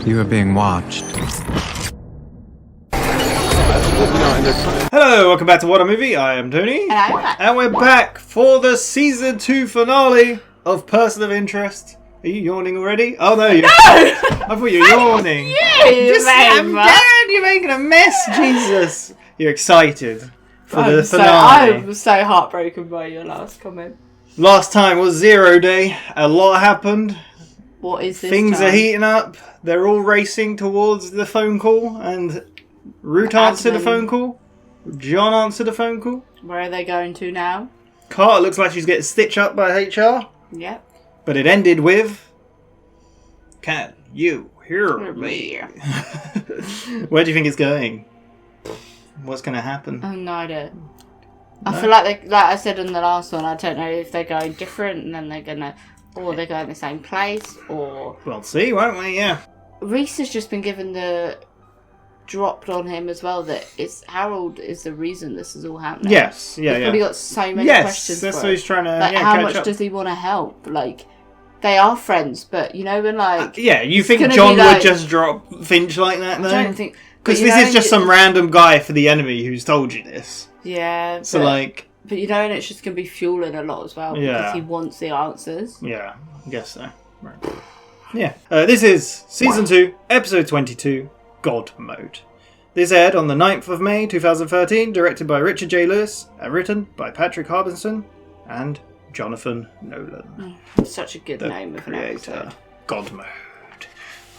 You are being watched. Hello, welcome back to WhatAreMovie. I am Tony. And I'm Matt. And we're back for the Season 2 finale of Person of Interest. Are you yawning already? Oh no, No! I thought you were yawning. Just calm Mate. down, you're making a mess, Jesus. You're excited for the So finale. I was so heartbroken by your last comment. Last time was 0 day. A lot happened. What is this Things time? are heating up. They're all racing towards the phone call, and Root answered the phone call. John answered the phone call. Where are they going to now? Carter looks like she's getting stitched up by HR. Yep. But it ended with... Can you hear me? Where do you think it's going? What's going to happen? I have no idea. I feel like I said in the last one, I don't know if they're going different and then they're going to... Or they're going the same place, or... We'll see, won't we? Yeah. Reese has just been given the... dropped on him as well that it's Harold is the reason this is all happening. Yes, yeah, He's yeah. probably got so many Yes, questions that's for what it. he's trying to Like, catch how much up. does he want to help? Like, they are friends, but you know when like Yeah, you it's think gonna John be like- would just drop Finch like that, though? I don't think Because but you this know, is just some random guy for the enemy who's told you this. Yeah. So, but you know, and it's just gonna be fueling a lot as well Yeah. because he wants the answers. Yeah, I guess so. Right. Yeah. This is Season 2, Episode 22, God Mode. This aired on the 9th of May 2013, directed by Richard J. Lewis, and written by Patrick Harbinson and Jonathan Nolan. Such a good name of an Creator. episode. God Mode.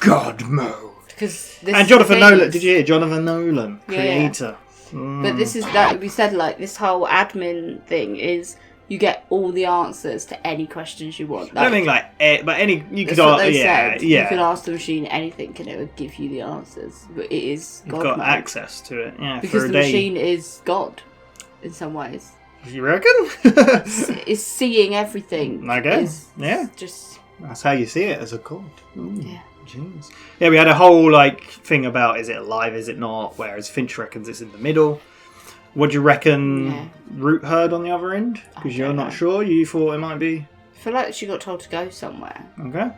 God Mode. Because this And is Jonathan the Nolan, thing, did you hear? Jonathan Nolan, Yeah. creator. But this is that we said like this whole admin thing is you get all the answers to any questions you want. I don't think but any you could That's what ask. they Yeah, said. yeah. You could ask the machine anything and it would give you the answers. But it is You've God got mode. access to it. Yeah, Because for a the day. machine is God in some ways. You reckon? It's seeing everything. I guess. It's Yeah. Just That's how you see it as a god. Ooh, yeah. jeez. Yeah, we had a whole thing about is it alive, is it not? Whereas Finch reckons it's in the middle. What do you reckon Yeah. Root heard on the other end? I Because you're don't not know. sure. You thought it might be. I feel like she got told to go somewhere. Okay.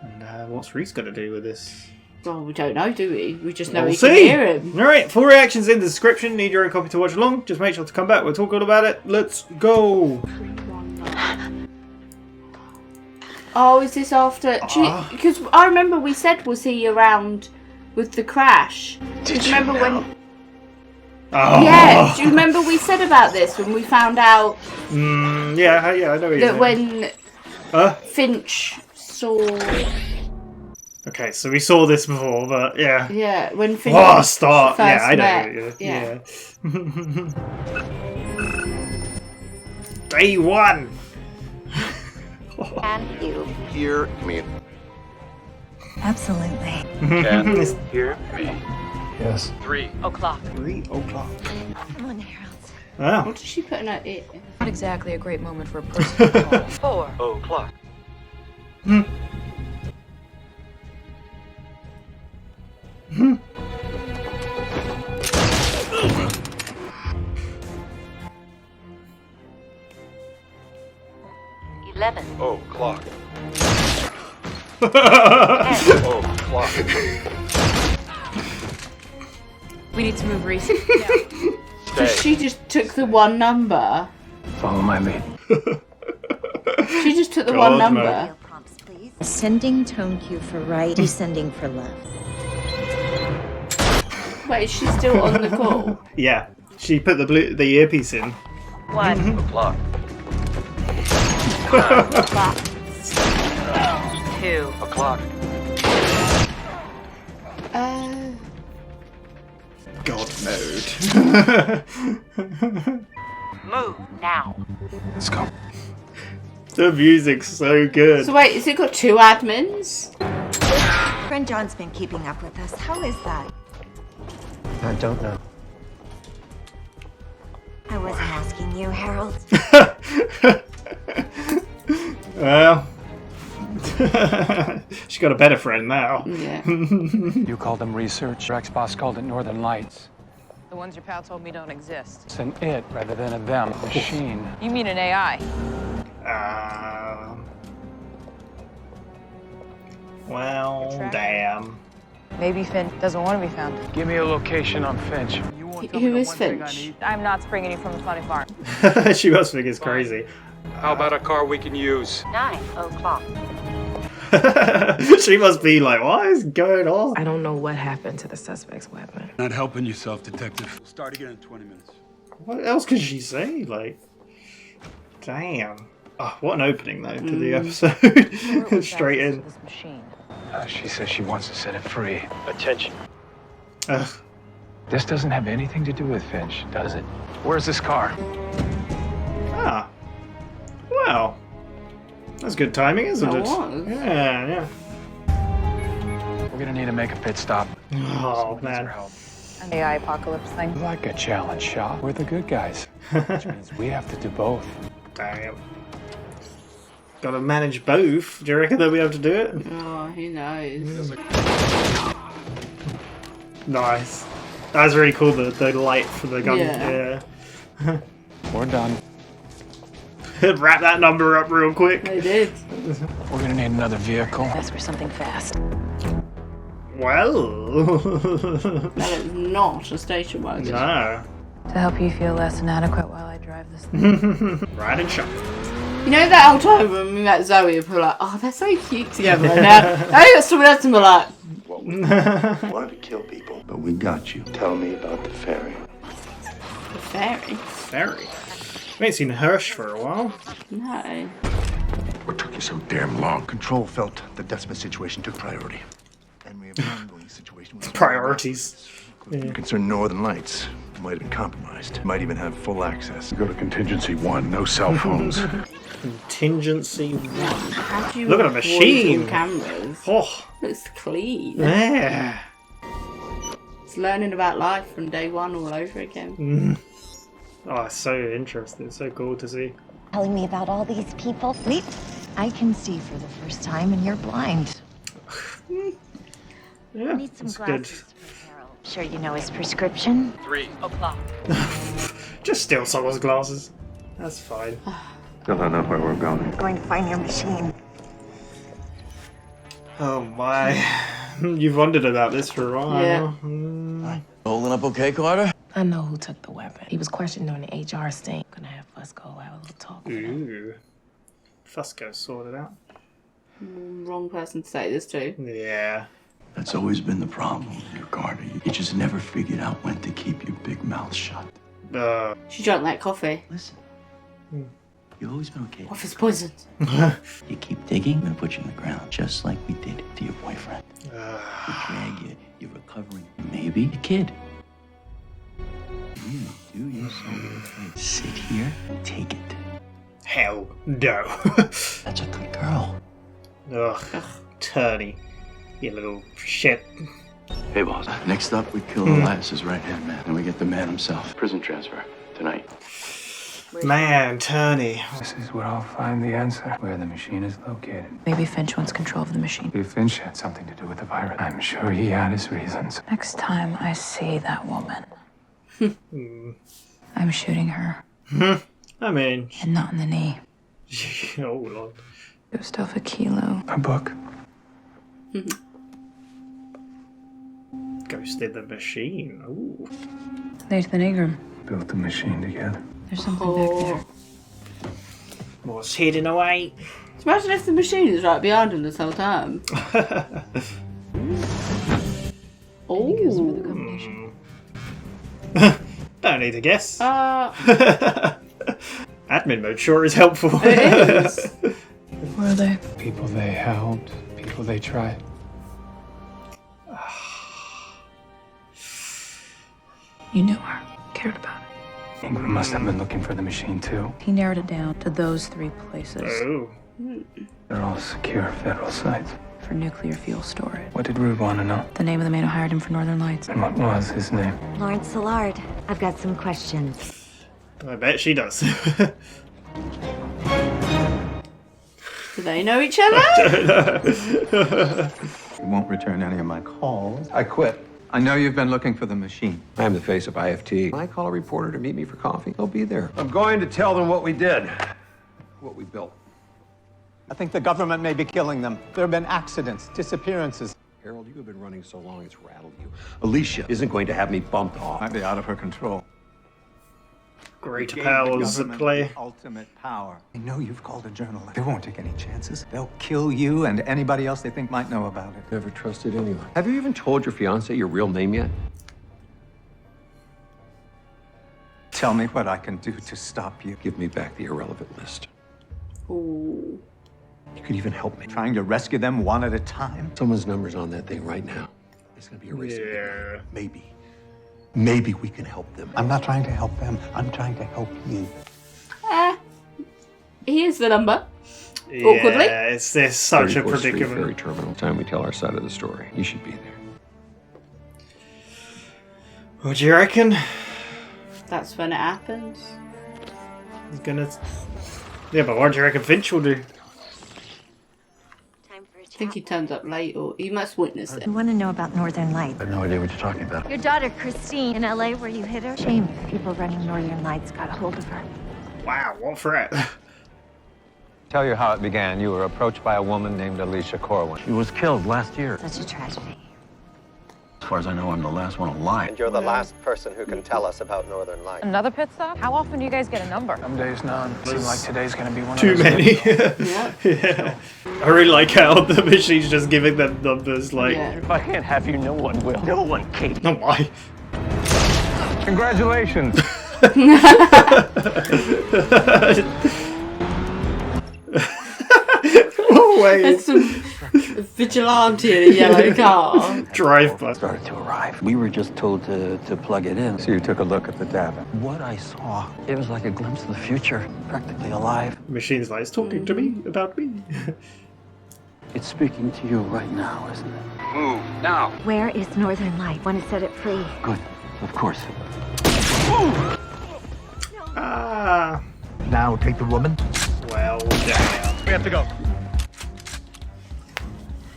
And what's Reese got to do with this? Well, we don't know, do we? We just know We'll we can see. hear him. Alright, full reactions in the description. Need your own copy to watch along. Just make sure to come back. We'll talk all about it. Let's go. Oh, is this after? Because I remember we said was he around with the crash? Do you remember when? Oh. Yeah. Do you remember we said about this when we found out Yeah, I know what you that when Finch saw? Okay, so we saw this before, but yeah. Yeah, when Finch What a start! first Yeah, I met. know. Yeah. Day 1. Can you Hear me. Absolutely. Can It's hear me. Yes. 3 o'clock. 3 o'clock. Come on, Harold. Wow. What did she put in her ear? Not exactly a great moment for a person to call. 4 o'clock. Eleven. O'clock. 10. O'clock. We need to move Reese. So she just took the one number. Follow my lead. She just took the God, one no. number. Prompts, please. Ascending tone cue for right, descending for left. Wait, is she still on the call? Yeah, she put the earpiece in. 1 O'clock. 2 O'clock. God mode. Move now. Let's go. The music's so good. So wait, has it got 2 admins? Friend John's been keeping up with us. How is that? I don't know. I wasn't asking you, Harold. Well, she got a better friend now. Yeah. You called them research. Your ex-boss called it Northern Lights. The ones your pal told me don't exist. It's an it rather than a them machine. You mean an AI? Well, damn. Maybe Finn doesn't want to be found. Give me a location on Finch. Who is Finch? I'm not springing you from the funny farm. She must think it's crazy. How about a car we can use? 9 o'clock. She must be like, what is going on? I don't know what happened to the suspect's weapon. Not helping yourself, Detective. We'll start again in 20 minutes. What else could she say? Like, damn. Oh, what an opening, though, to the episode. Straight in. This machine. She says she wants to set it free. Attention. Ugh. This doesn't have anything to do with Finch, does it? Where's this car? Ah. Well. That's good timing, isn't That it? was. Yeah. We're gonna need to make a pit stop. Oh, Needs our man. help. An AI apocalypse thing. We like a challenge shot. We're the good guys. Which means we have to do both. Damn. Gotta manage both. Do you reckon they'll be able to do it? Oh, who knows? Nice. That was really cool, the light for the gun. Yeah. We're done. Wrap that number up real quick. They did. We're gonna need another vehicle. That's for something fast. Well. That is not a station wagon. No. To help you feel less inadequate while I drive this thing. Riding shotgun. You know that whole time when we met Zoe, we were like, oh, they're so cute together. And now you got someone else and we're like, Wanted to kill people, but we got you. Tell me about the ferry. the fairy? Fairy. We ain't seen Hirsch for a while. No. What took you so damn long? Control felt the Desmond situation took priority. And we have an ongoing situation with Priorities. concerned Northern Lights. Might have been compromised. Might even have full access. Go to contingency 1, no cell phones. Contingency 1. How do you Look at the avoid machine. all cameras? Oh, Looks clean. yeah. It's learning about life from day one all over again. Oh, it's so interesting. So cool to see. Telling me about all these people. Wait, I can see for the first time and you're blind. Yeah, Need some it's good. glasses for Harold. Sure you know his prescription? 3 o'clock. Just steal someone's glasses. That's fine. Still don't know where we're going. Going to find your machine. Oh my. You've wondered about this for a while. Yeah. Holding up okay, Carter? I know who took the weapon. He was questioned during the HR sting. Gonna have Fusco have a little talk with him. Ooh. Fusco sorted out. Wrong person to say this to. Yeah. That's always been the problem with you, Carter. You just never figured out when to keep your big mouth shut. She drank that coffee. Listen, you've always been okay. Office poisoned. You keep digging, I'm gonna put you in the ground, just like we did to your boyfriend. We drag you, you're recovering. Maybe a kid. You do yourself a favor. Sit here and take it. Hell no. That's a good girl. Ugh. Turney. You little shit. Hey, boss. Next up, we kill Elias's right-hand man, and we get the man himself. Prison transfer tonight. Man, Turney. This is where I'll find the answer. Where the machine is located. Maybe Finch wants control of the machine. If Finch had something to do with the virus, I'm sure he had his reasons. Next time I see that woman, I'm shooting her. I mean, And not in the knee. oh lord. Just off a kilo. A book. Ghosted the machine. Ooh. Nathan Ingram. Built the machine together. There's something back there. What's hidden away? Imagine if the machine is right behind him this whole time. Oh. Gives me the combination. Don't need to guess. Admin mode sure is helpful. It is. Where are they? People they helped. People they tried. You knew her. Cared about her. Ingram must have been looking for the machine too. He narrowed it down to those 3 places Oh. They're all secure federal sites. for nuclear fuel storage. What did Rude want to know? The name of the man who hired him for Northern Lights. And what was his name? Lawrence Szilard. I've got some questions. I bet she does. Do they know each other? You won't return any of my calls. I quit. I know you've been looking for the machine. I am the face of IFT. When I call a reporter to meet me for coffee, he'll be there. I'm going to tell them what we did. What we built. I think the government may be killing them. There have been accidents, disappearances. Harold, you have been running so long it's rattled you. Alicia isn't going to have me bumped off. Might be out of her control. Great You gave powers the at government play. the ultimate power. I know you've called a journalist. They won't take any chances. They'll kill you and anybody else they think might know about it. Never trusted anyone. Have you even told your fiance your real name yet? Tell me what I can do to stop you. Give me back the irrelevant list. Ooh. You could even help me. Trying to rescue them one at a time. Someone's number's on that thing right now. It's gonna be a race. Yeah. Maybe we can help them. I'm not trying to help them. I'm trying to help you. Here's the number. Awkwardly. Yeah, it's there's such a 34th Street Ferry predicament. Terminal. Time we tell our side of the story. You should be there. What do you reckon? That's when it happens. He's gonna. Yeah, but what do you reckon Finch will do? I think he turns up late, or he must witness it. You want to know about Northern Lights? I have no idea what you're talking about. Your daughter, Christine, in LA where you hit her? Shame. People running Northern Lights got a hold of her. Wow, what threat? Tell you how it began. You were approached by a woman named Alicia Corwin. She was killed last year. Such a tragedy. As far as I know, I'm the last one alive. And you're the last person who can tell us about Northern Lights. Another pit stop? How often do you guys get a number? Some days none. Seems like today's gonna be one Too of those. many. Yeah. Yeah. I really like how the machine's just giving them numbers like. Yeah. If I can't have you, no one will. No one, Kate. No, why? Congratulations. Oh, wait. There's some vigilante in a yellow car. Drive by. Started to arrive. We were just told to plug it in. So you took a look at the data. What I saw, it was like a glimpse of the future. Practically alive. Machine's like, it's talking to me about me. It's speaking to you right now, isn't it? Move, now. Where is Northern Light? Want to set it free? Good. Of course. Ah. Now take the woman. Well, damn. We have to go.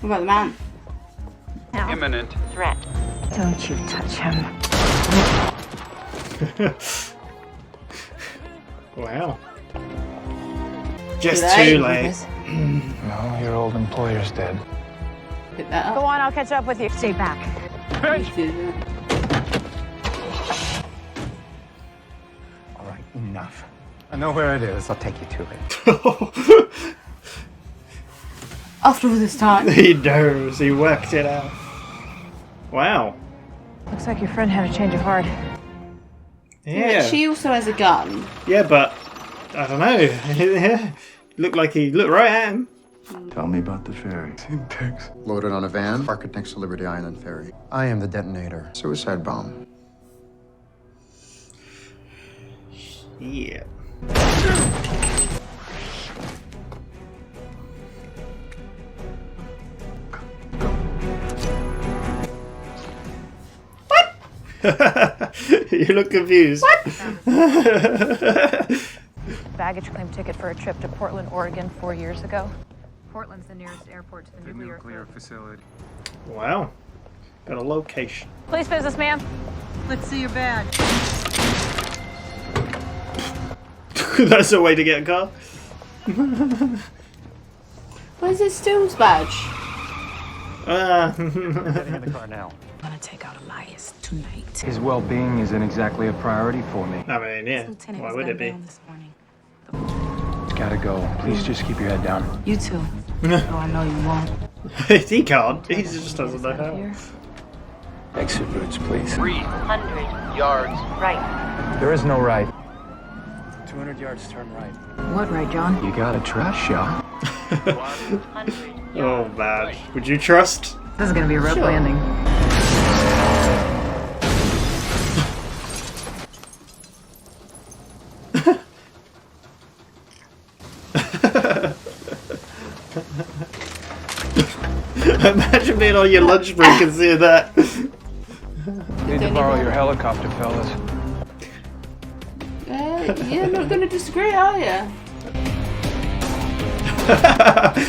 What about the man? No. Imminent. Threat. Don't you touch him. Wow. Just Today, too late. No, your old employer's dead. Pick that Go up. on, I'll catch up with you. Stay back. All right, enough. I know where it is. I'll take you to it. After all this time. He knows. He worked it out. Wow. Looks like your friend had a change of heart. Yeah. She also has a gun. Yeah, but I don't know. Looked like he looked right at him. Tell me about the ferry. Syntax. Loaded on a van, parked next to Liberty Island Ferry. I am the detonator. Suicide bomb. Yeah. You look confused. What? Baggage claim ticket for a trip to Portland, Oregon 4 years ago. Portland's the nearest airport to the nuclear facility. Wow. Got a location. Police business, ma'am. Let's see your badge. That's a way to get a car. Where's his Stills badge? Getting in the car now. I'm gonna take out Elias tonight. His well-being isn't exactly a priority for me. I mean, yeah. Lieutenant Why was would it gunned be? down this morning. Gotta go. Please just keep your head down. You too. Oh, I know you won't. He can't. He just doesn't know how. Here. Exit routes, please. 300 yards. Right. There is no right. 200 yards, turn right. What right, John? You got a trash shot. 100 Oh, yards. bad. Would you trust? This is gonna be a rough Sure. landing. Imagine being on your lunch break and seeing that. Need to borrow your helicopter, fellas. You're not going to disagree, are you?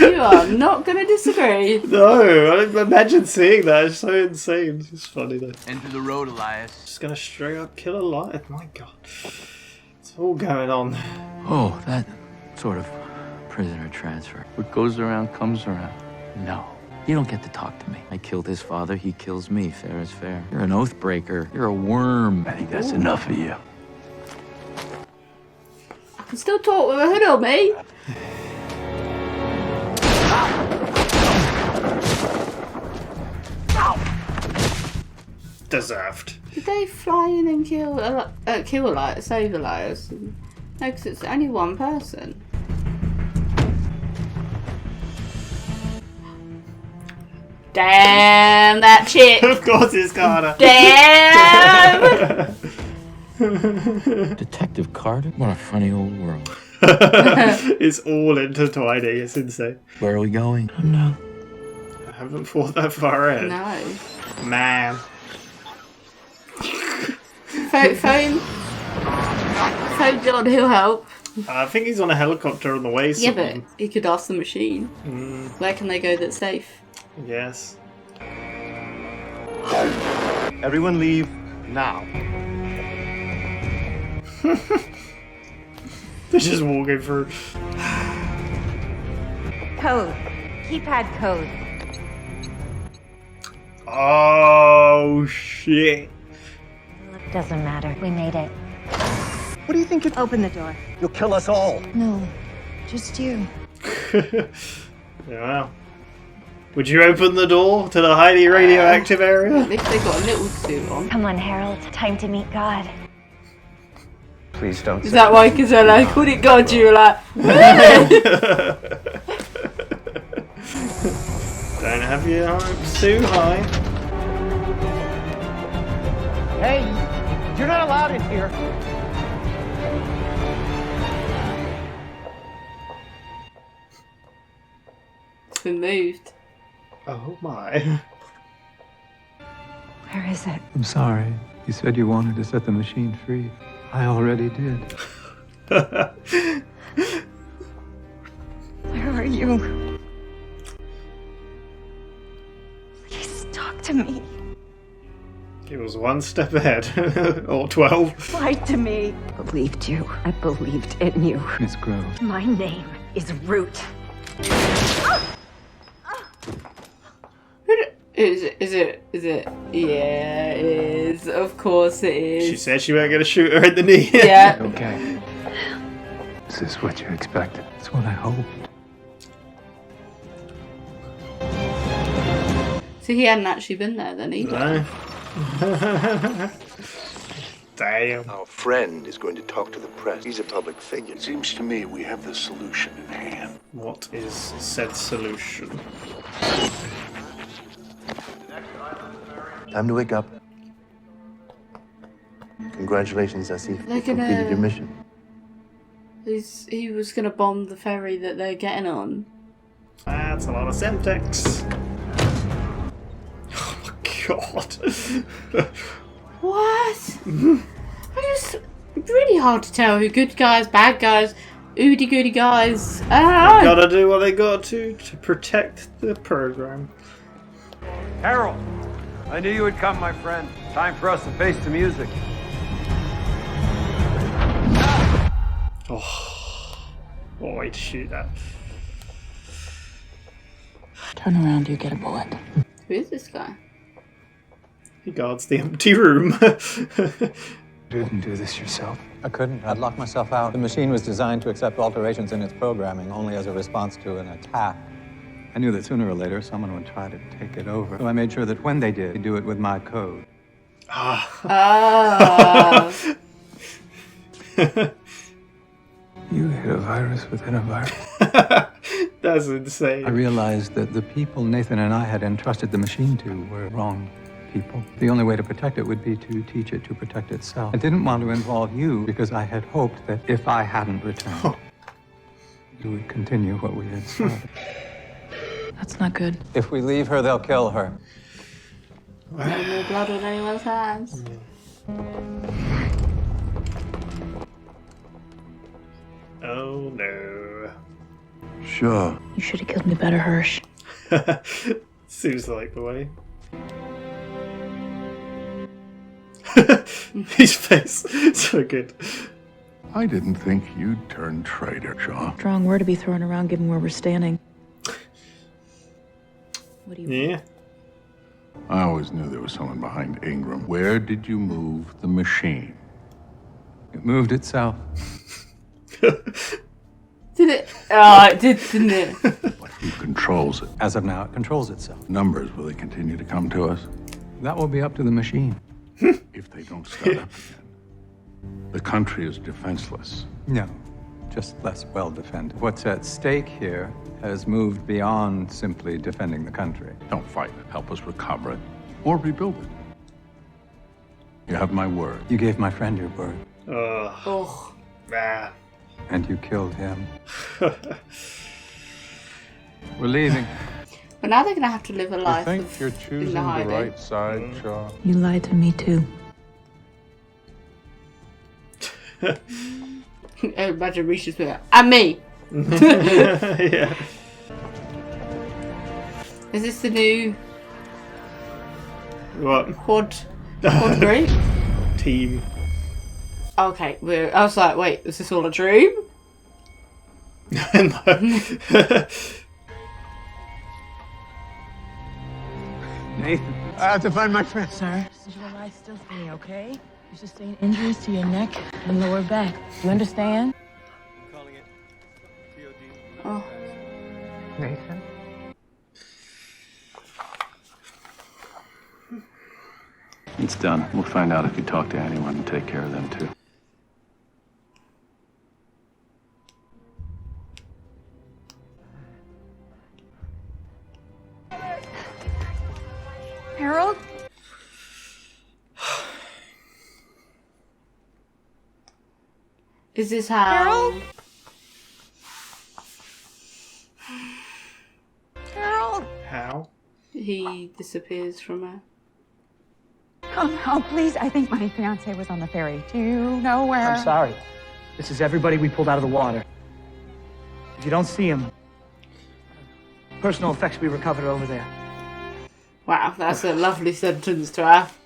You are not going to disagree. No, I imagine seeing that. It's so insane. It's funny though. Enter the road, Elias. Just gonna straight up kill a lion. My god. It's all going on. Oh, that sort of prisoner transfer. What goes around comes around. No. You don't get to talk to me. I killed his father, he kills me. Fair is fair. You're an oath breaker. You're a worm. I think that's enough of you. I can still talk with a hood on me. Deserved. Did they fly in and kill save Elias? No, because it's only one person. Damn, that chick. Of course it's Carter. Damn. Detective Carter? What a funny old world. It's all intertwining. It's insane. Where are we going? I don't know. I haven't thought that far ahead. No. Man. Phone John, he'll help. I think he's on a helicopter on the way. Yeah, but he could ask the machine. Where can they go that's safe? Yes. Everyone leave now. They're just walking through. Code. Keypad code. Oh, shit. Doesn't matter. We made it. What do you think? Open the door. You'll kill us all. No, just you. Yeah. Would you open the door to the highly radioactive area? At least they got a little suit on. Come on, Harold. Time to meet God. Please don't. Is that why? Because they're like, when it got you, like. Don't have your hopes too high. Hey, you're not allowed in here. It's been moved. Oh my. Where is it? I'm sorry. You said you wanted to set the machine free. I already did. Where are you? Please talk to me. He was one step ahead. Or 12. Lied to me. I believed you. I believed in you. Miss Groves. My name is Root. Is it? Yeah, it is. Of course it is. She said she wasn't going to shoot her in the knee. Yeah. Okay. Is this what you expected? It's what I hoped. So he hadn't actually been there then either. No. Damn. Our friend is going to talk to the press. He's a public figure. It seems to me we have the solution in hand. What is said solution? Time to wake up. Congratulations, Asif. They're You completed your mission. He was gonna bomb the ferry that they're getting on. That's a lot of Semtex. Oh my god. What? It's really hard to tell who good guys, bad guys, oody goody guys. I don't know. They gotta do what they got to protect the program. Harold, I knew you would come, my friend. Time for us to face the music. Oh, way to shoot that. Turn around, you get a bullet. Who is this guy? He guards the empty room. You didn't do this yourself. I couldn't. I'd locked myself out. The machine was designed to accept alterations in its programming only as a response to an attack. I knew that sooner or later someone would try to take it over. So I made sure that when they did, they'd do it with my code. You hit a virus within a virus. That's insane. I realized that the people Nathan and I had entrusted the machine to were wrong people. The only way to protect it would be to teach it to protect itself. I didn't want to involve you because I had hoped that if I hadn't returned, you would continue what we had started. That's not good. If we leave her, they'll kill her. No more blood on anyone's hands. Oh no. Sure. You should have killed me better, Hirsch. Seems like the way. His face, so good. I didn't think you'd turn traitor, Shaw. Strong word to be thrown around given where we're standing. What do you Yeah. I always knew there was someone behind Ingram. Where did you move the machine? It moved itself. Did it? Oh, it did, didn't it? Who controls it? As of now, it controls itself. Numbers, will they continue to come to us? That will be up to the machine. If they don't start up again. The country is defenseless. No, just less well defended. What's at stake here has moved beyond simply defending the country. Don't fight it. Help us recover it or rebuild it. You have my word. You gave my friend your word. Oh. Man. And you killed him. We're leaving. But now they're gonna have to live a life think of you're choosing the hiding. right side, Shaw? You lied to me too. Imagine Risha's with her. And me! Yeah. Is this the new What? quad group? Team. Okay, I was like, wait, is this all a dream? Nathan. I have to find my friend. Sir, this is your life still skinny, okay? You sustained injuries to your neck and lower back. You understand? Oh. Nathan? It's done. We'll find out if you talk to anyone and take care of them, too. Harold? Is this how... Harold? Harold? How? he disappears from her? Oh, please. I think my fiance was on the ferry. Do you know where? I'm sorry. This is everybody we pulled out of the water. If you don't see him, personal effects we recovered over there. Wow, that's a lovely sentence to have.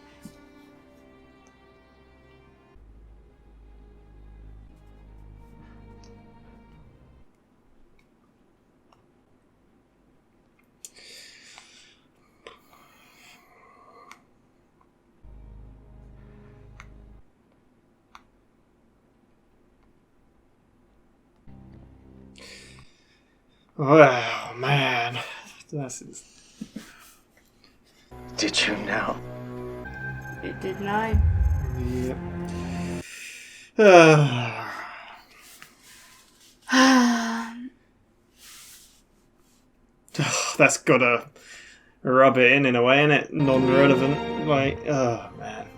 Oh man, that's. Did you know? It did know. Yep. That's gotta rub it in a way, innit? Non-relevant. Like, oh man.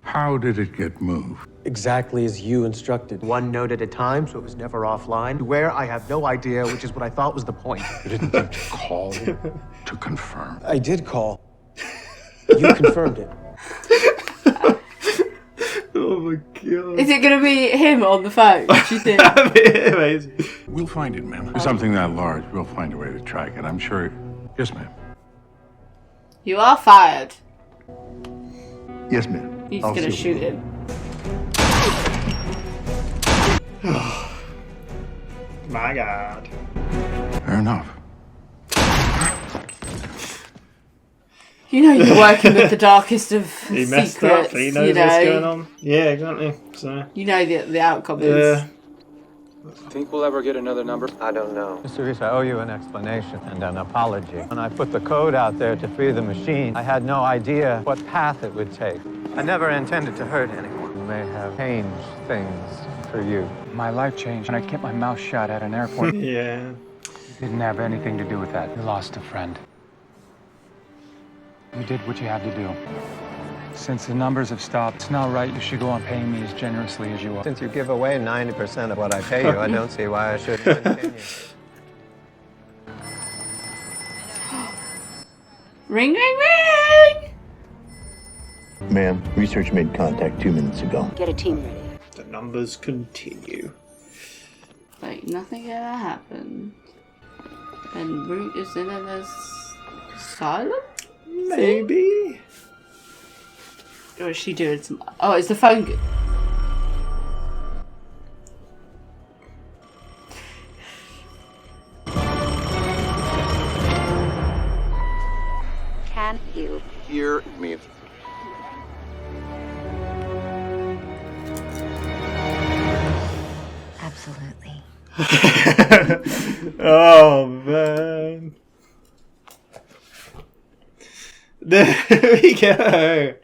How did it get moved? Exactly as you instructed. One note at a time, so it was never offline. Where, I have no idea, which is what I thought was the point. You didn't think to call to confirm? I did call. You confirmed it. Oh my god. Is it going to be him on the phone? Do you think? That'd be amazing. We'll find it, ma'am. Something that large, we'll find a way to track it. I'm sure. Yes, ma'am. You are fired. Yes, ma'am. He's going to shoot him. My god. Fair enough. You know you're working with the darkest of He messed secrets. up. He knows what's going on. Yeah, exactly. So. You know the outcome is. Think we'll ever get another number? I don't know. Mr. Reese, I owe you an explanation and an apology. When I put the code out there to free the machine, I had no idea what path it would take. I never intended to hurt anyone. You may have changed things for you. My life changed when I kept my mouth shut at an airport. Yeah. You didn't have anything to do with that. You lost a friend. You did what you had to do. Since the numbers have stopped, it's not right you should go on paying me as generously as you are. Since you give away 90% of what I pay you, I don't see why I shouldn't continue. Ring, ring, ring! Ma'am, research made contact 2 minutes ago. Get a team ready. The numbers continue. Like nothing ever happened. And Root is in an asylum? Maybe. Or is she doing some... Oh, is the phone good? Can you Hear me. Absolutely. Oh, man. There we go.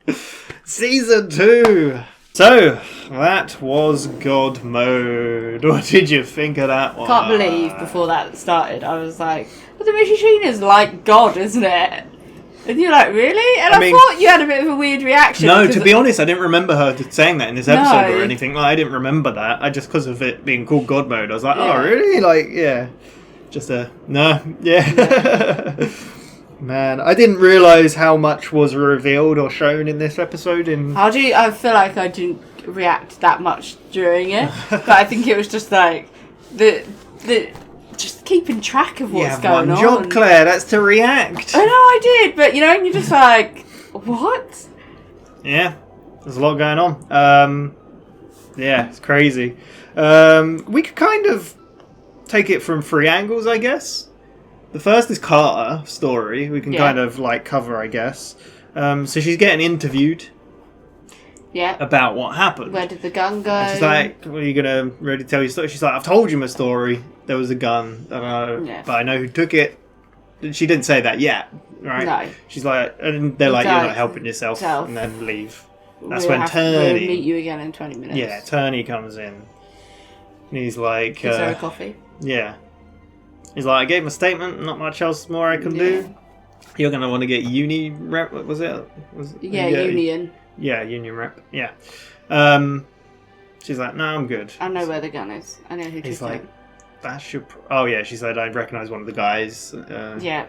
Season 2. So, that was God Mode. What did you think of that one? Can't believe before that started, I was like, well, the machine is like God, isn't it? And you're like, really? And I thought you had a bit of a weird reaction. No, to be honest, I didn't remember her saying that in this episode No. or anything. Like, I didn't remember that. I just, because of it being called God Mode, I was like, Yeah. oh, really? Like, yeah. Just a, no, yeah. Man, I didn't realise how much was revealed or shown in this episode. I feel like I didn't react that much during it. But I think it was just like, just keeping track of what's going on. One job, Claire, that's to react. I know I did, but you know, you're just like, what? Yeah, there's a lot going on. Yeah, it's crazy. We could kind of take it from 3 angles, I guess. The first is Carter's story. We can kind of like cover, I guess. So she's getting interviewed. Yeah. About what happened. Where did the gun go? And she's like, well, are you going to really tell your story? She's like, I've told you my story. There was a gun. I don't know. But I know who took it. She didn't say that yet, right? No. She's like, and they're like, you're not helping yourself. And then leave. That's when Turney... We'll meet you again in 20 minutes. Yeah, Turney comes in. And he's like... Is there a coffee? Yeah. He's like, I gave him a statement, not much else more I can do. You're going to want to get uni rep, was it? Union. Yeah, union rep. Yeah. She's like, no, I'm good. I know where the gun is. I know who He's took like, it. that's your... Oh, yeah, she said, I recognise one of the guys. Yeah.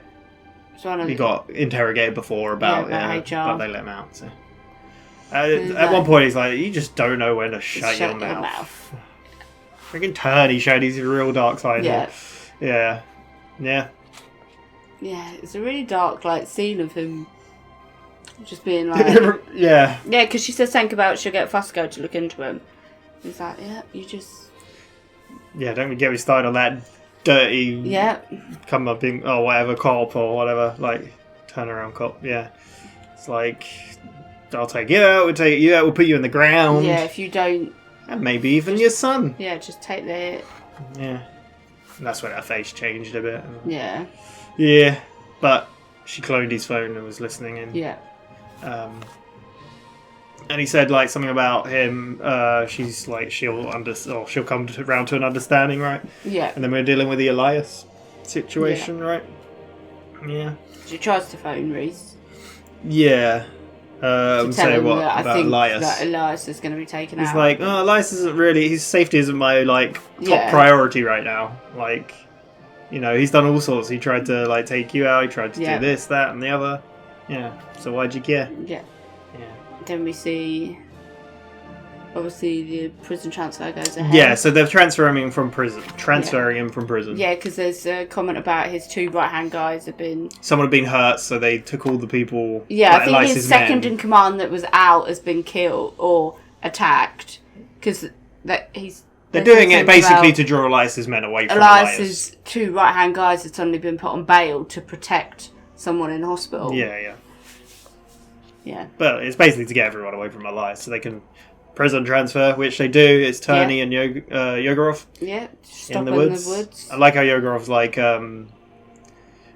He got interrogated before about HR. but they let him out. So. At one point, he's like, you just don't know when to shut your mouth. Freaking Turney showed his real dark side. Yeah. Yeah. Yeah. Yeah, it's a really dark, like, scene of him just being like... Yeah. Yeah, because she says something about she'll get Fusco to look into him. He's like, yeah, you just... Yeah, don't get me started on that dirty... Yeah. Come up being... Oh, whatever, cop or whatever. Like, turnaround cop. Yeah. It's like... I'll take you out, we'll take you out, we'll put you in the ground. Yeah, if you don't... And maybe even your son. Yeah, just take the hit. Yeah. And that's when her face changed a bit. Yeah. Yeah. But she cloned his phone and was listening in. Yeah. And he said like something about him, she's like, she'll come around to an understanding, right? Yeah. And then we're dealing with the Elias situation, right? Yeah. She tries to phone Reese. Yeah. Say what I about think Elias? that Elias is going to be taken out. He's like, oh, Elias isn't really, his safety isn't my like top priority right now. Like, you know, he's done all sorts. He tried to like take you out. He tried to do this, that, and the other. Yeah. So why'd you care? Yeah. Then we see, obviously, the prison transfer goes ahead. Yeah, so they're transferring him from prison. Yeah, because there's a comment about his 2 right-hand guys have been... Someone had been hurt, so they took all the people... Yeah, like, I think Elias's his second men. in command that was out has been killed or attacked. Because They're doing it basically to draw Elias's men away from Elias. Elias's 2 right-hand guys have suddenly been put on bail to protect someone in hospital. Yeah. Yeah. But it's basically to get everyone away from Elias so they can prison transfer, which they do. It's Turney and Yegorov. Yeah, stop in the woods. I like how Yegorov's like, I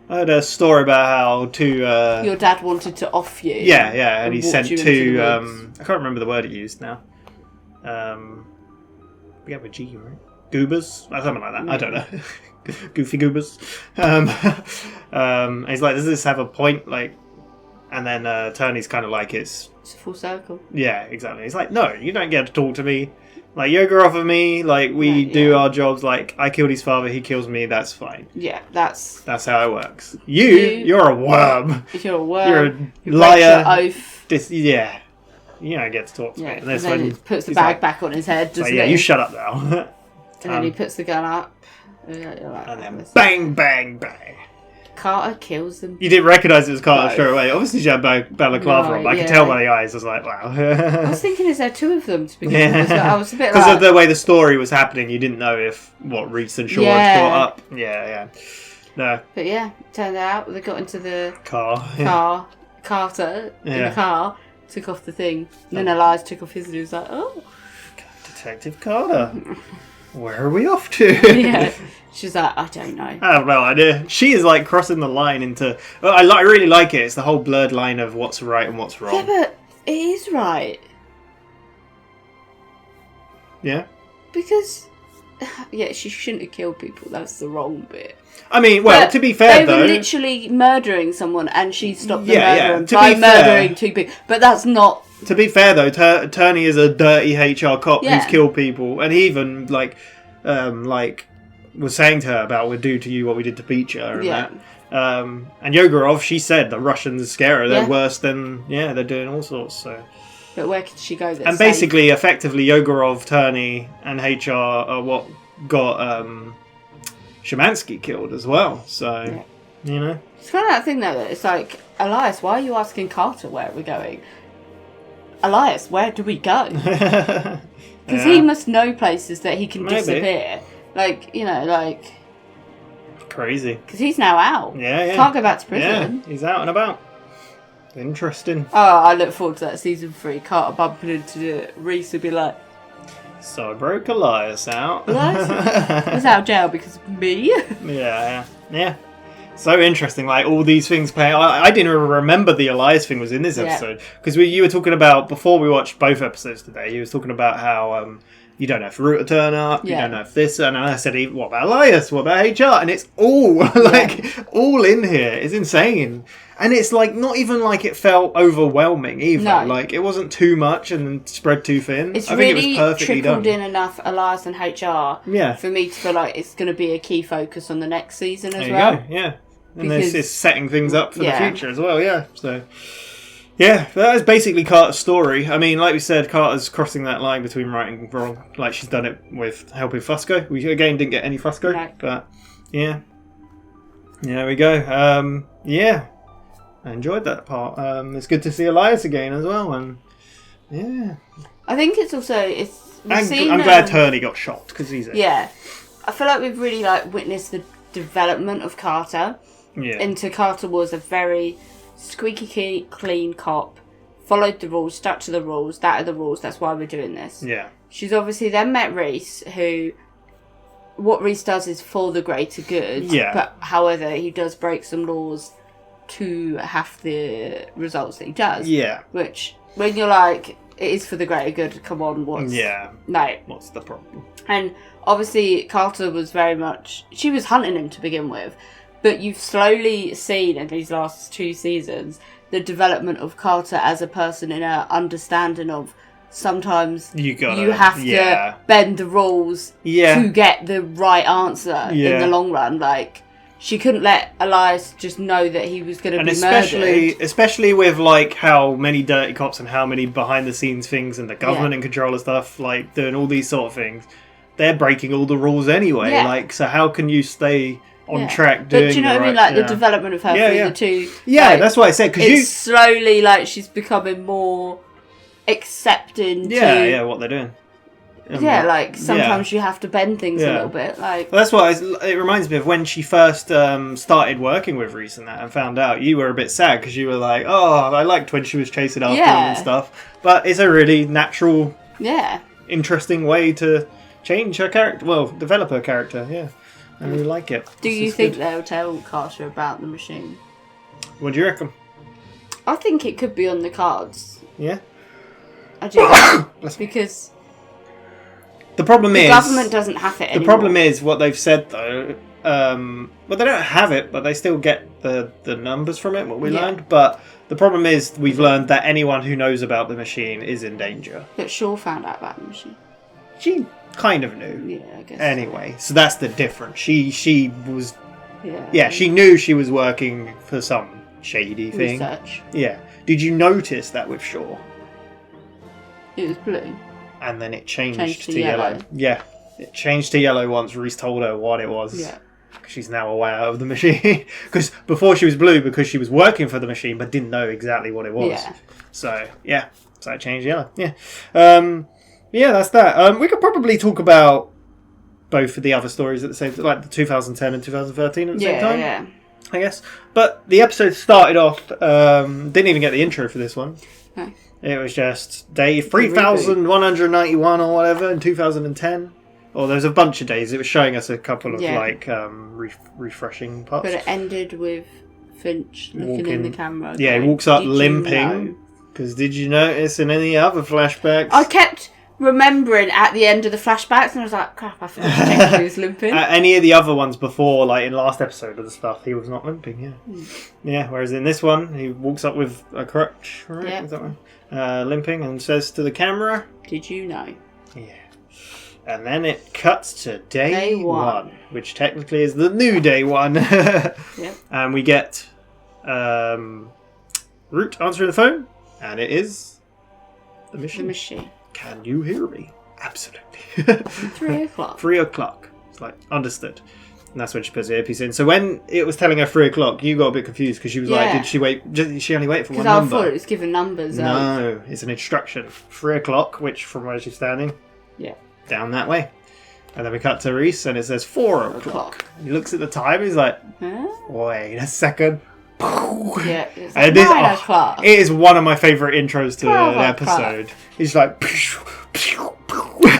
heard a story about how 2... your dad wanted to off you. Yeah, and he sent 2... I can't remember the word he used now. We have a G, right? Goobers? Something like that. I don't know. Goofy goobers. He's like, does this have a point? Like, and then Turney's kind of like, it's a full circle. Yeah, exactly. He's like, no, you don't get to talk to me. Like, Yegorov and me, like, we do our jobs. Like, I killed his father, he kills me, that's fine. Yeah, that's how it works. You're a worm. You're a worm. You're a You liar. break your oath. Yeah. You don't get to talk to me. And then he puts the bag back on his head, doesn't he? Yeah, you shut up now. And then he puts the gun up. And then bang, bang, bang. Carter kills them. You didn't recognise it was Carter No. straight away. Obviously, she had balaclava No, on, but I could yeah. tell by the eyes. I was like, wow. I was thinking, is there two of them to begin with? So I was a bit Because like... of the way the story was happening, you didn't know if Reese and Shaw had caught up. Yeah. No. But yeah, turned out they got into the Car. Carter in Yeah. the car, took off the thing, and then Elias took off his and he was like, oh. Detective Carter. Where are we off to? Yeah. She's like, I don't know. I have no idea. She is like crossing the line into... I really like it. It's the whole blurred line of what's right and what's wrong. Yeah, but it is right. Yeah? Because... Yeah, she shouldn't have killed people. That's the wrong bit. I mean, well, But to be fair, though... they were literally murdering someone and she stopped the Yeah, murder to by be fair- murdering two people. But that's not... To be fair, though, Turney is a dirty HR cop Yeah. who's killed people. And he even, was saying to her about we'll do to you what we did to Beecher and Yeah. that. And Yegorov, she said the Russians scare her. They're Yeah. worse than... Yeah, they're doing all sorts, so... But where could she go? That's And basically, effectively, Yegorov, Turney, and HR are what got Szymanski killed as well. So, you know. It's kind of that thing, though, that it's like, Elias, why are you asking Carter where we're going? Elias, where do we go? Because he must know places that he can Maybe. disappear. Like, you know, like... Crazy. Because he's now out. Yeah. Can't go back to prison. Yeah, he's out and about. Interesting. Oh, I look forward to that season 3. Carter bumping into Reese would be like, So I broke Elias out. Elias was out of jail because of me. Yeah. So interesting, like all these things play. I didn't even remember the Elias thing was in this Yeah. episode because you were talking about before we watched both episodes today. You was talking about how you don't know if Root will turn up, you Yeah. don't know if this, and I said, what about Elias? What about HR? And it's all all in here. It's insane, and it's like not even like it felt overwhelming either. No. Like it wasn't too much and spread too thin. It's I think really it was perfectly trickled done. in enough Elias and HR Yeah. for me to feel like it's going to be a key focus on the next season as There you well. go, yeah. And Because- it's setting things up for Yeah. the future as well, yeah. So, yeah, that is basically Carter's story. I mean, like we said, Carter's crossing that line between right and wrong. Like she's done it with helping Fusco. We, again, didn't get any Fusco. No. But, yeah. Yeah, there we go. Yeah. I enjoyed that part. It's good to see Elias again as well. And, yeah. I think it's also... I'm glad Turney got shot, because he's a... Yeah. I feel like we've really witnessed the development of Carter. Yeah. Into Carter was a very squeaky clean cop, followed the rules, stuck to the rules, that are the rules, that's why we're doing this. Yeah. She's obviously then met Reese, who, what Reese does is for the greater good, Yeah. but however, he does break some laws to have the results that he does. Yeah. Which, when you're like, it is for the greater good, come on, what's... Yeah. No. What's the problem? And obviously, Carter was very much... She was hunting him to begin with. But you've slowly seen in these last 2 seasons the development of Carter as a person in her understanding of sometimes you have to bend the rules to get the right answer in the long run. Like, she couldn't let Elias just know that he was going to be murdered. Especially with like how many dirty cops and how many behind the scenes things and the government in control of stuff, like doing all these sort of things. They're breaking all the rules anyway. Yeah. Like, so how can you stay on track doing But do you know what I mean? Like the development of her through the two. Yeah, like, that's what I said. Because it's slowly like she's becoming more accepting. Yeah, what they're doing. Like sometimes you have to bend things a little bit. Like well, that's what it reminds me of when she first started working with Reese and that, and found out. You were a bit sad because you were like, "Oh, I liked when she was chasing after him and stuff." But it's a really natural, interesting way to change her character. Well, develop her character. Yeah. I really like it. Do you think they'll tell Carter about the machine? What do you reckon? I think it could be on the cards. Yeah? I do. Because the problem is... the government doesn't have it anymore. The problem is what they've said, though. Well, they don't have it, but they still get the numbers from it, what we learned. But the problem is we've learned that anyone who knows about the machine is in danger. But Shaw found out about the machine. She kind of knew. Yeah, I guess. Anyway, so that's the difference. She was... Yeah, she knew she was working for some shady thing. Research. Yeah. Did you notice that with Shaw? It was blue. And then it changed to yellow. Yeah. It changed to yellow once Reese told her what it was. Yeah. She's now aware of the machine. Because before she was blue because she was working for the machine but didn't know exactly what it was. Yeah. So, yeah. So it changed yellow. Yeah. Yeah, that's that. We could probably talk about both of the other stories at the same time, like the 2010 and 2013 at the same time. Yeah. I guess. But the episode started off, didn't even get the intro for this one. No. It was just day 3,191 or whatever in 2010. Or there's a bunch of days. It was showing us a couple of refreshing parts. But it ended with Finch looking in the camera. Yeah, he walks up limping. Because did you notice in any other flashbacks? I kept remembering at the end of the flashbacks, and I was like, crap, I forgot to check if he was limping. Any of the other ones before, like in last episode of the stuff, he was not limping, yeah. Yeah, whereas in this one, he walks up with a crutch, right? Yeah. Is that right? Limping, and says to the camera, "Did you know?" Yeah. And then it cuts to day one, which technically is the new day one. Yep. And we get Root answering the phone, and it is the machine. The machine. Can you hear me? Absolutely. 3 o'clock. 3 o'clock. It's like, understood. And that's when she puts the earpiece in. So when it was telling her 3 o'clock, you got a bit confused because she was like, did she wait? Did she only wait for one number? Because I thought it was giving numbers. No, it's an instruction. 3 o'clock, which from where she's standing, down that way. And then we cut to Reese and it says 4 o'clock. He looks at the time, he's like, wait a second. Yeah, it's and like 9 o'clock. It is one of my favourite intros to an episode. He's like,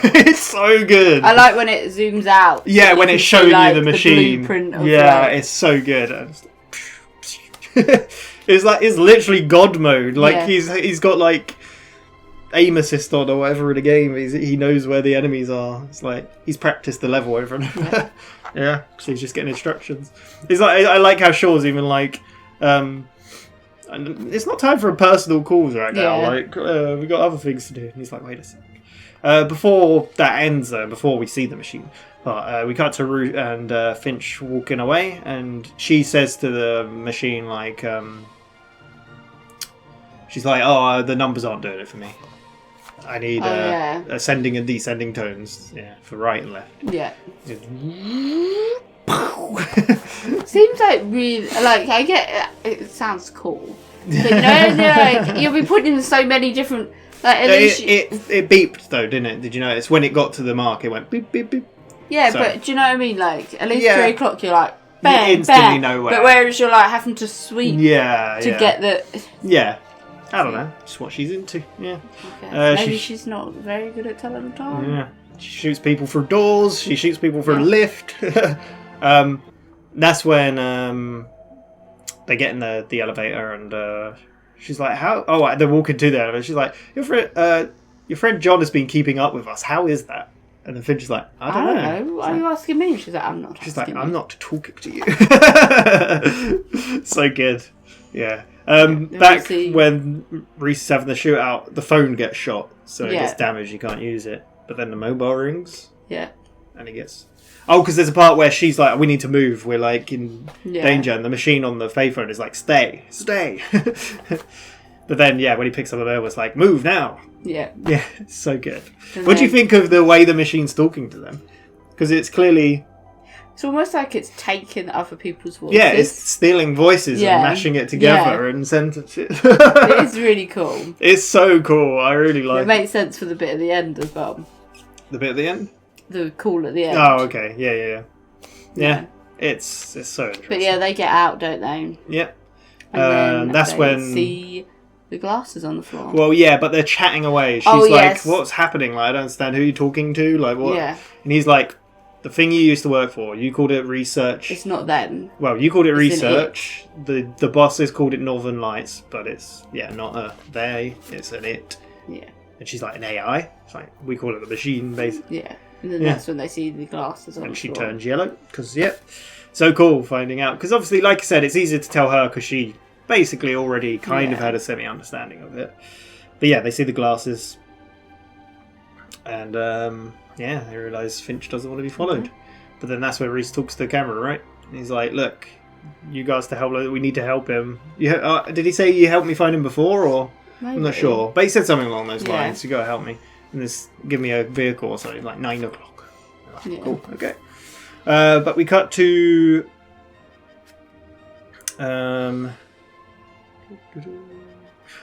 it's so good. I like when it zooms out. Yeah, when it's showing you the machine. Blueprint of it's so good. It's literally God mode. Like he's got like aim assist on or whatever in the game. He knows where the enemies are. It's like he's practiced the level over and over. Yeah, so he's just getting instructions. It's like I like how Shaw's even like. It's not time for personal calls right now. Like we got other things to do. And he's like, wait a sec. Before that ends, though, before we see the machine, but we cut to Root and Finch walking away, and she says to the machine, like, she's like, "Oh, the numbers aren't doing it for me. I need ascending and descending tones, for right and left." Yeah. Seems like really like I get it sounds cool, but like you'll be putting in so many different. Like, it beeped though, didn't it? Did you notice when it got to the mark? It went beep beep beep. Yeah, so, but do you know what I mean? Like at least 3 o'clock, you're like bang, you instantly bang. know where. But whereas you're like having to sweep, to get the. Yeah, I don't know. Just what she's into. Yeah. Okay. Maybe she's not very good at telling the time. Yeah. She shoots people through doors. She shoots people through a lift. That's when they get in the elevator and she's like, "How?" Oh, they're walking to the elevator. She's like, "Your friend John has been keeping up with us. How is that?" And then Finch is like, "I don't know. Why are you asking me?" She's like, "I'm not." She's like, "I'm not talking to you." So good. Yeah. Back when Reese is having the shootout, the phone gets shot, so it gets damaged. You can't use it. But then the mobile rings. Yeah. And he gets. Oh, because there's a part where she's like, "We need to move. We're like in danger," and the machine on the payphone is like, "Stay." But then, when he picks up the mail, it's like, "Move now." Yeah. Yeah, it's so good. What do you think of the way the machine's talking to them? Because it's clearly. It's almost like it's taking other people's voices. Yeah, it's stealing voices and mashing it together and sentences. It is really cool. It's so cool. I really like it. It makes sense for the bit at the end as well. The bit at the end? The call at the end. Oh, okay. Yeah. It's so interesting. But they get out, don't they? Yeah. And then that's they when see the glasses on the floor. Well, yeah, but they're chatting away. She's like, "What's happening? Like, I don't understand. Who are you talking to? Like, what?" Yeah. And he's like, "The thing you used to work for, you called it research." It's not them. Well, you called it research. The bosses called it Northern Lights, but it's not a they. It's an it. Yeah. And she's like, "An AI." It's like, we call it the machine, basically. Yeah. And then that's when they see the glasses on the floor. And she turns yellow because so cool finding out, because obviously, like I said, it's easier to tell her because she basically already kind of had a semi-understanding of it. But they see the glasses, and they realise Finch doesn't want to be followed. But then that's where Reese talks to the camera, right? And he's like, "Look, you guys we need to help him." Did he say you helped me find him before, or maybe. I'm not sure, but he said something along those lines. You gotta help me and give me a vehicle or something, like 9 o'clock. Cool, okay. But we cut to...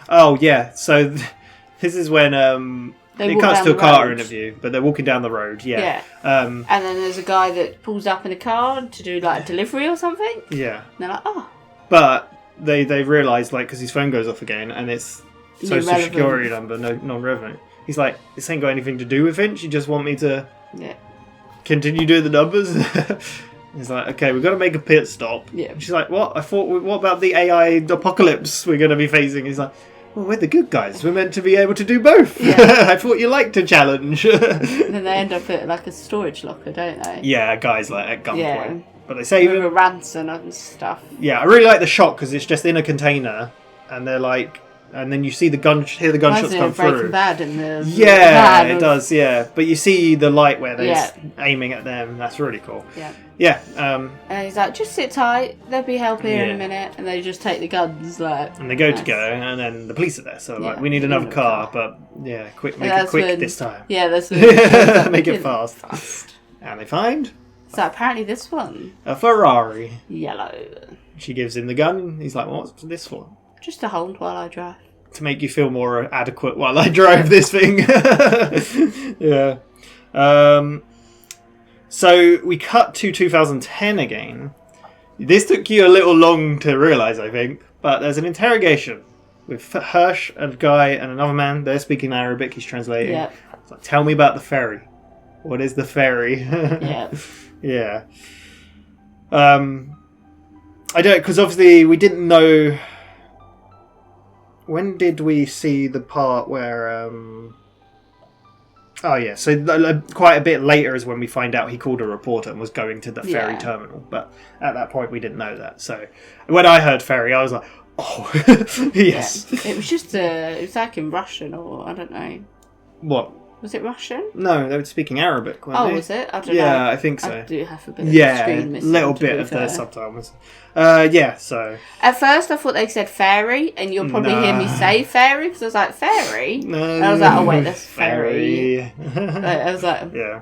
Oh, yeah. So this is when... it cuts to a Carter interview, but they're walking down the road, yeah. And then there's a guy that pulls up in a car to do like a delivery or something. Yeah. And they're like, oh. But they realise, like, because his phone goes off again, and it's social Irrelevant. security number, non-relevant. He's like, this ain't got anything to do with Finch, you just want me to continue doing the numbers? He's like, okay, we've got to make a pit stop. Yeah. She's like, what? What about the AI apocalypse we're going to be facing? He's like, well, we're the good guys. We're meant to be able to do both. Yeah. I thought you liked a challenge. And then they end up at like a storage locker, don't they? Yeah, guys like at gunpoint. Yeah. But they save with him. a ransom and stuff. Yeah, I really like the shot because it's just in a container, and they're like, and then you see hear the gunshots come through. Breaking Bad in the yeah, it does. Yeah, but you see the light where they're aiming at them. That's really cool. Yeah. Yeah. And he's like, just sit tight. There'll be help here in a minute. And they just take the guns, like. And they go to go, and then the police are there. So like, we need another car, but make it quick this time. Yeah, that's make it fast. And they find. So apparently this one. A Ferrari. Yellow. She gives him the gun. He's like, what's this for? Just to hold while I drive. To make you feel more adequate while I drive this thing. Yeah. So we cut to 2010 again. This took you a little long to realise, I think. But there's an interrogation with Hirsch, a guy, and another man. They're speaking Arabic. He's translating. Yeah. It's like, tell me about the ferry. What is the ferry? Yeah. Yeah. I don't, because obviously we didn't know. When did we see the part where? Oh yeah, so quite a bit later is when we find out he called a reporter and was going to the ferry terminal. But at that point we didn't know that. So when I heard ferry, I was like, oh, yes. Yeah. It was just it was like in Russian or I don't know. What? Was it Russian? No, they were speaking Arabic. Weren't they? Was it? I don't know. Yeah, I think so. I do have a bit of the screen missing. Little bit of the subtitles. Yeah, so. At first I thought they said fairy, and you'll probably hear me say fairy, because I was like, fairy? No. And I was like, oh wait, that's fairy. I was like... Yeah.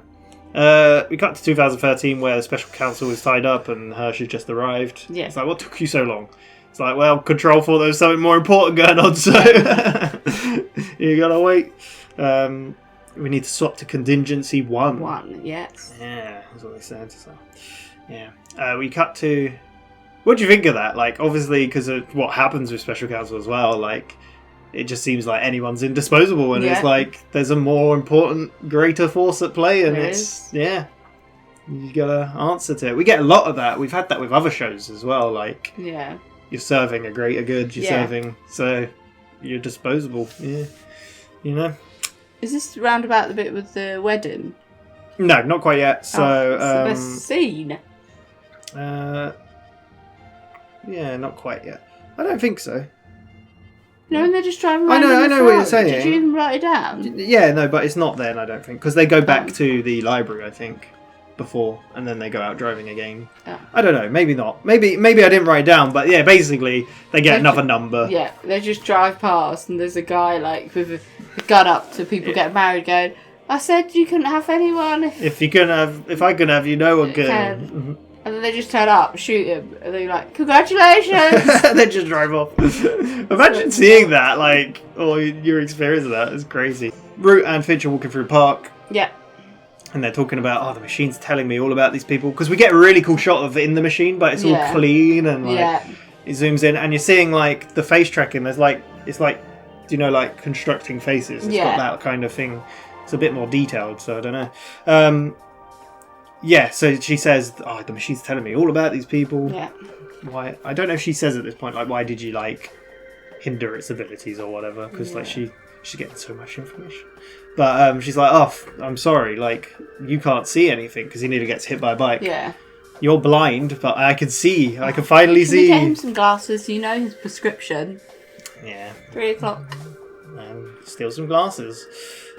We cut to 2013 where the special counsel was tied up and Hirsch had just arrived. Yeah. It's like, what took you so long? It's like, well, Control thought there was something more important going on, so you gotta wait. We need to swap to contingency 1. 1, yes. Yeah, that's what they said. So, yeah. We cut to... What do you think of that? Like, obviously, because of what happens with Special Counsel as well, like, it just seems like anyone's indisposable, and it's like, there's a more important, greater force at play, and you gotta answer to it. We get a lot of that. We've had that with other shows as well, like, you're serving a greater good, you're serving, so you're disposable, you know? Is this round about the bit with the wedding? No, not quite yet. So, it's the best scene. Yeah, not quite yet. I don't think so. No, and they're just driving around. I know what you're saying. Did you even write it down? Yeah, no, but it's not then, I don't think. Because they go back to the library, I think, before, and then they go out driving again. Oh. I don't know, maybe not. Maybe I didn't write it down, but yeah, basically, they get another number. Yeah, they just drive past, and there's a guy, like, with a gun up to people getting married going, I said you couldn't have anyone if I can have you, no one can. And then they just turn up, shoot him, and they're like, congratulations! They just drive off. Imagine seeing that, like, or your experience of that is crazy. Root and Finch are walking through the park. Yeah. And they're talking about, the machine's telling me all about these people. Because we get a really cool shot of it in the machine, but it's all clean and, like, it zooms in. And you're seeing, like, the face tracking. There's, like, it's like, like, constructing faces. It's got that kind of thing. It's a bit more detailed, so I don't know. Yeah, so she says, the machine's telling me all about these people. Yeah. Why? I don't know if she says at this point, like, why did you, like, hinder its abilities or whatever? Because, like, she's getting so much information. But she's like, I'm sorry, like, you can't see anything because he nearly gets hit by a bike. Yeah. You're blind, but I can see. I can finally Can see. we get him some glasses so you know his prescription? Yeah. 3 o'clock. And steal some glasses.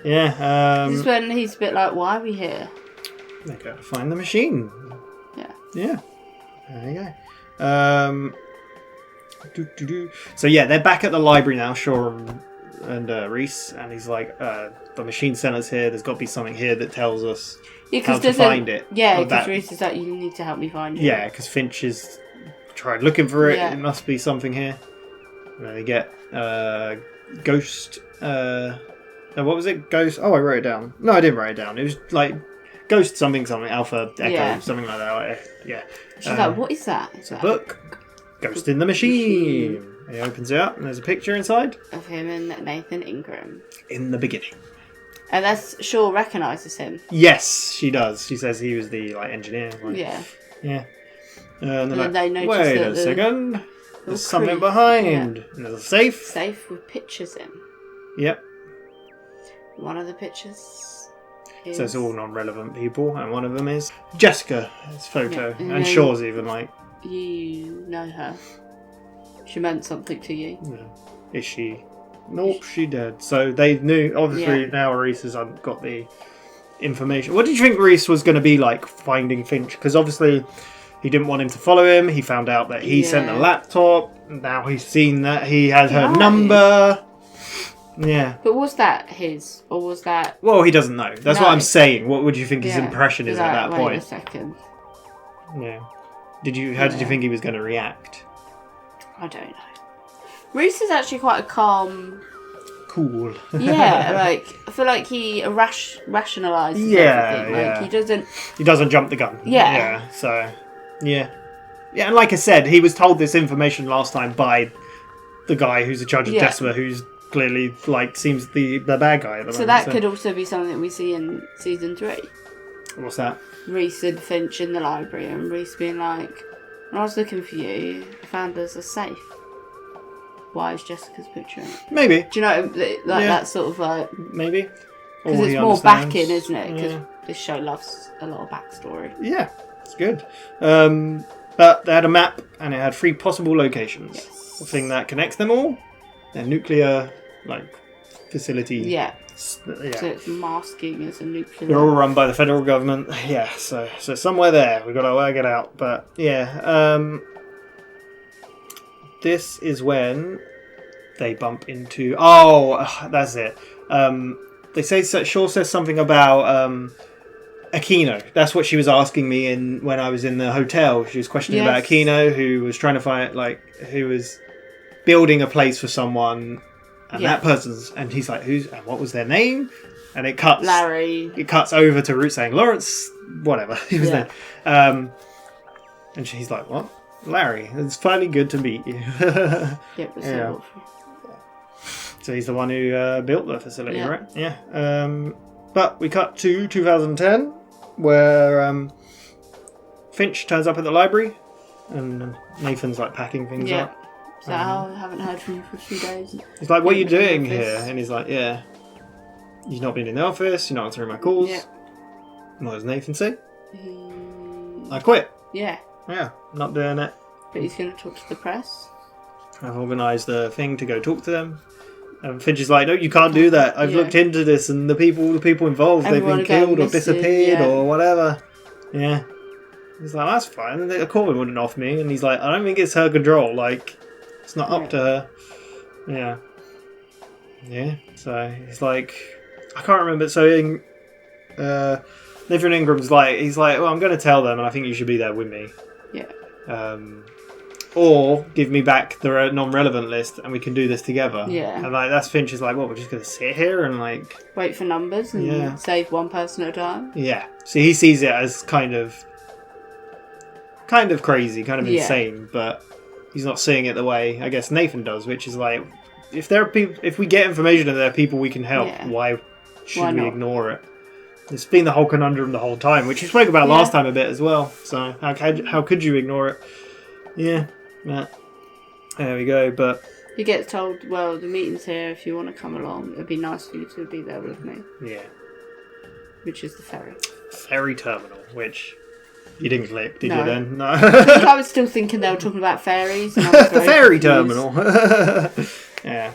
Yeah. This is when he's a bit like, why are we here? They go to find the machine. Yeah. Yeah. There you go. So yeah, they're back at the library now. Shaw and Reese, and he's like, the machine center's here. There's got to be something here that tells us Yeah, how to find it. Yeah, because Reese is like, you need to help me find it. Yeah, because Finch is tried looking for it. Yeah. It must be something here. And then they get Ghost. What was it? Ghost. Oh, I wrote it down. No, I didn't write it down. It was like Ghost something, Alpha Echo, Yeah. something like that. Yeah. She's like, what is that? It's a book. Ghost in the Machine. He opens it up and there's a picture inside. Of him and Nathan Ingram. In the beginning. And that's Shaw recognises him. Yes, she does. She says he was the engineer. Yeah. Yeah. And then they notice wait that a second. There's something creep. behind. Yeah. And there's a safe. Safe with pictures in. Yep. One of the pictures is... So it's all non-relevant people, and one of them is Jessica's photo. Yeah. And Shaw's even like... You know her. She meant something to you. Yeah. Is she? Nope, she dead. So they knew, obviously, Yeah. now Reese has got the information. What did you think Reese was going to be like finding Finch? Because obviously he didn't want him to follow him. He found out that he sent the laptop. Now he's seen that he had her number. Yeah. But was that his? Or was that... Well, he doesn't know. That's No. what I'm saying. What would you think his Yeah. impression is Like, at that wait point? a second. Yeah. How did you think he was going to react? I don't know. Reese is actually quite a calm... Cool. Yeah, like, I feel like he rationalises everything. Like, He doesn't jump the gun. Yeah. Yeah, so... Yeah. Yeah, and like I said, he was told this information last time by the guy who's in charge of Yeah. Desma, who's clearly, seems the bad guy at the moment. So that could also be something we see in season 3. What's that? Reese and Finch in the library, and Reese being like, when I was looking for you, I found there's a safe. Why is Jessica's picture in it? Maybe. Do you know, like that sort of like... Maybe. Because Or it's he more understands. backing, isn't it? Because Yeah. this show loves a lot of backstory. Yeah, it's good. But they had a map, and it had 3 possible locations. Yes. The thing that connects them all, a nuclear, facility. Yeah. Yeah. So it's masking as a nuclear... They're all run by the federal government. Yeah, so somewhere there. We've got to work it out. But, yeah. This is when they bump into... Oh, that's it. They say... Shaw says something about Aquino. That's what she was asking me when I was in the hotel. She was questioning about Aquino, who was trying to find... who was building a place for someone... And that person's, and he's like, and what was their name? And it cuts. Larry. It cuts over to Root saying, Lawrence, whatever. He was there. And she's like, what? Larry, it's finally good to meet you. Yeah. So he's the one who built the facility, Yeah. right? Yeah. But we cut to 2010, where Finch turns up at the library, and Nathan's packing things up. So I haven't heard from you for a few days. He's like, what are you Been in the doing office. here? And he's like, yeah. You've not been in the office, you're not answering my calls. Yeah. And what does Nathan say? I quit. Yeah. Yeah, not doing it. But he's going to talk to the press. I've organised a thing to go talk to them. And Finch is like, no, you can't do that. I've looked into this, and all the people involved, Everyone they've been are killed going or disappeared missing, yeah. or whatever. Yeah. He's like, that's fine. A call wouldn't off me. And he's like, I don't think it's her control. It's not up to her. Yeah. Yeah. So he's like, I can't remember. So Nathan Ingram's he's like, well, I'm going to tell them, and I think you should be there with me. Yeah. Or give me back the non-relevant list, and we can do this together. Yeah. And that's Finch is like, what? We're just going to sit here and wait for numbers and save one person at a time. Yeah. So he sees it as kind of crazy, kind of insane, but he's not seeing it the way I guess Nathan does, which is like, if there are people, if we get information and there are people we can help, why should we ignore it? It's been the whole conundrum the whole time, which you spoke about last time a bit as well. So how could you ignore it? Yeah. There we go. But He gets told, well, the meeting's here, if you want to come along, it'd be nice for you to be there with me. Yeah. Which is the ferry. Ferry terminal, which you didn't click, did No. you then? No. I think I was still thinking they were talking about ferries. And I was The very ferry confused. terminal. Yeah.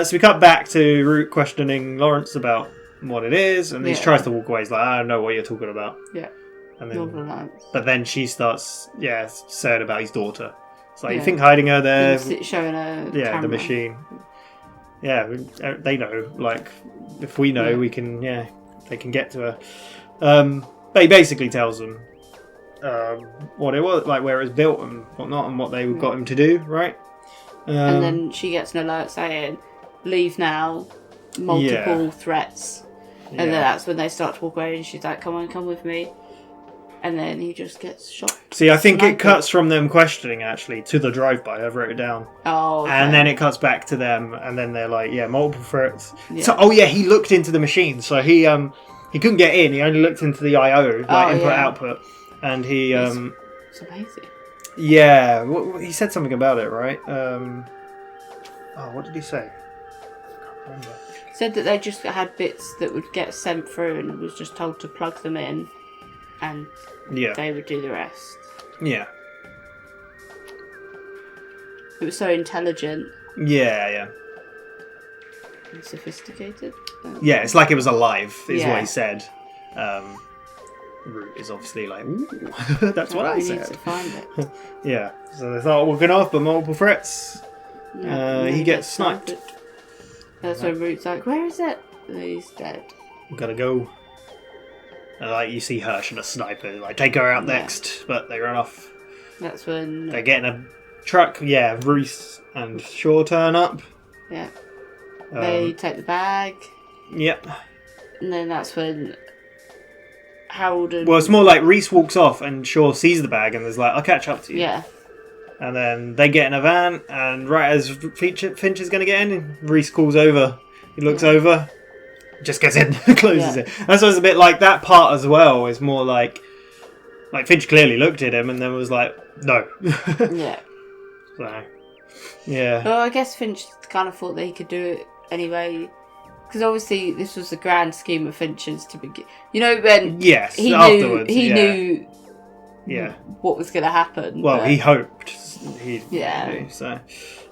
So we cut back to Root questioning Lawrence about what it is, and he Yeah. tries to walk away. He's like, I don't know what you're talking about. Yeah. And Northern Lights. But then she starts, saying about his daughter. It's like, you Yeah. think hiding her there... And showing her the camera. machine. yeah, they know. Like, if we know, we can. Yeah, they can get to her. But he basically tells them what it was, like where it was built and whatnot, and what they got him to do. Right. And then she gets an alert saying, "Leave now." Multiple threats, and then that's when they start to walk away. And she's like, "Come on, come with me." And then he just gets shot. See, I think it cuts from them questioning actually to the drive-by. I've wrote it down. Oh, okay. And then it cuts back to them, and then they're like, "Yeah, multiple threats." Yeah. So, he looked into the machine, so he couldn't get in. He only looked into the I/O, like input output, and he It's amazing. Yeah, he said something about it, right? What did he say? I can't remember. Said that they just had bits that would get sent through, and was just told to plug them in, and they would do the rest. Yeah. It was so intelligent. Yeah. And sophisticated. Yeah, it's like it was alive, is what Yeah. he said. Root is obviously like, ooh, that's what I We said. need to find it. Yeah, so they thought walking off, but multiple threats. Yeah, He gets sniped. That's when Root's like, "Where is it?" And he's dead. We gotta go. And like you see Hirsch and a sniper, like take her out next, but they run off. That's when They get in a truck. Yeah, Reese and Shaw turn up. Yeah. They take the bag. Yep. And then that's when Harold and... Well, it's more like Reese walks off and Shaw sees the bag and is like, "I'll catch up to you." Yeah. And then they get in a van, and right as Finch is going to get in, Reese calls over. He looks over, just gets in, closes it. That's why it's a bit like that part as well. Is more like Finch clearly looked at him and then was like, "No." Yeah. So, yeah. Well, I guess Finch kind of thought that he could do it anyway. Because obviously this was the grand scheme of Finch's to begin. You know, when Yes, he afterwards, knew Yeah. what was going to happen. Well, but he hoped he'd Yeah. do, so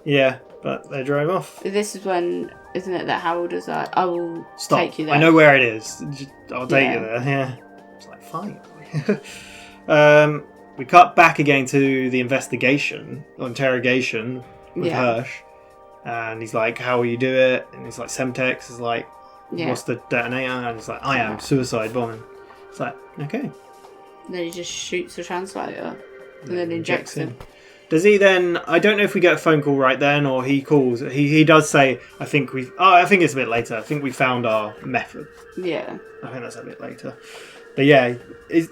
yeah, but they drove off. This is when, isn't it, that Harold is like, "I will Stop. take you there. I know where it is. I'll take you there. Yeah. It's like, fine. We cut back again to the investigation or interrogation with Hirsch, and he's like, "How will you do it?" And he's like, "Semtex." Is like, "What's the detonator?" And he's like, "I am suicide bombing." It's like, okay. And then he just shoots the translator and then injects him. Does he then? I don't know if we get a phone call right then, or he calls. He does say, "I think we." Oh, I think it's a bit later. I think we found our method. Yeah. I think that's a bit later. But yeah, is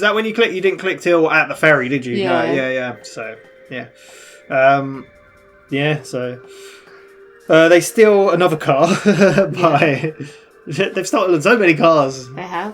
that when you click? You didn't click till at the ferry, did you? Yeah. No, yeah. So yeah, So they steal another car by. They've stolen so many cars. They have.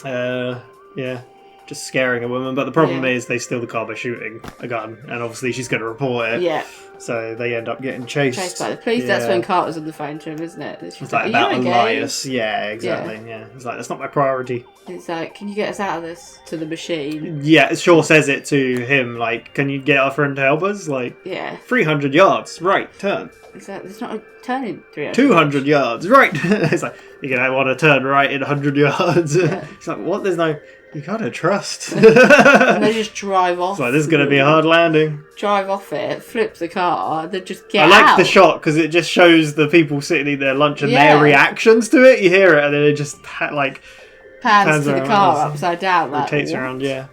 Yeah. Just scaring a woman, but the problem is they steal the car by shooting a gun, and obviously she's going to report it. Yeah. So they end up getting chased By the police. That's when Carter's on the phone to him, isn't it? It's like about Elias. Yeah, exactly. Yeah. It's like, that's not my priority. It's like, "Can you get us out of this?" To the machine. Yeah, Shaw says it to him, like, "Can you get our friend to help us?" Like, Yeah. 300 yards, right, turn. It's like, there's not a turning 300. 200 yards, right. It's like, "You're going to want to turn right in 100 yards. It's like, what? There's no... You gotta trust. And they just drive off. It's like, this is going to be a hard landing. Drive off it, flip the car, then just get I like out. the shot because it just shows the people sitting in their lunch and their reactions to it. You hear it, and then it just Pans to the car upside down. Like, rotates what? around, yeah.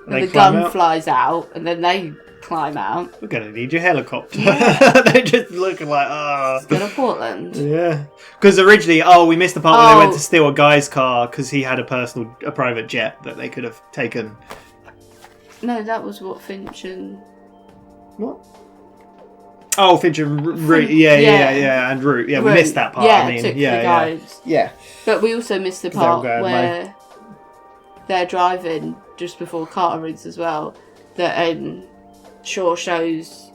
And the gun flies out, and then they climb out. We're going to need your helicopter. They're just looking like, Let's go to Portland. Yeah. Because originally, we missed the part where they went to steal a guy's car because he had a private jet that they could have taken. No, that was what Finch and... What? Oh, Finch and Root. Yeah, and Root. Yeah, we missed that part. Yeah, I mean, took the guys. Yeah. But we also missed the part where they're driving just before Carter rings as well. That Shaw shows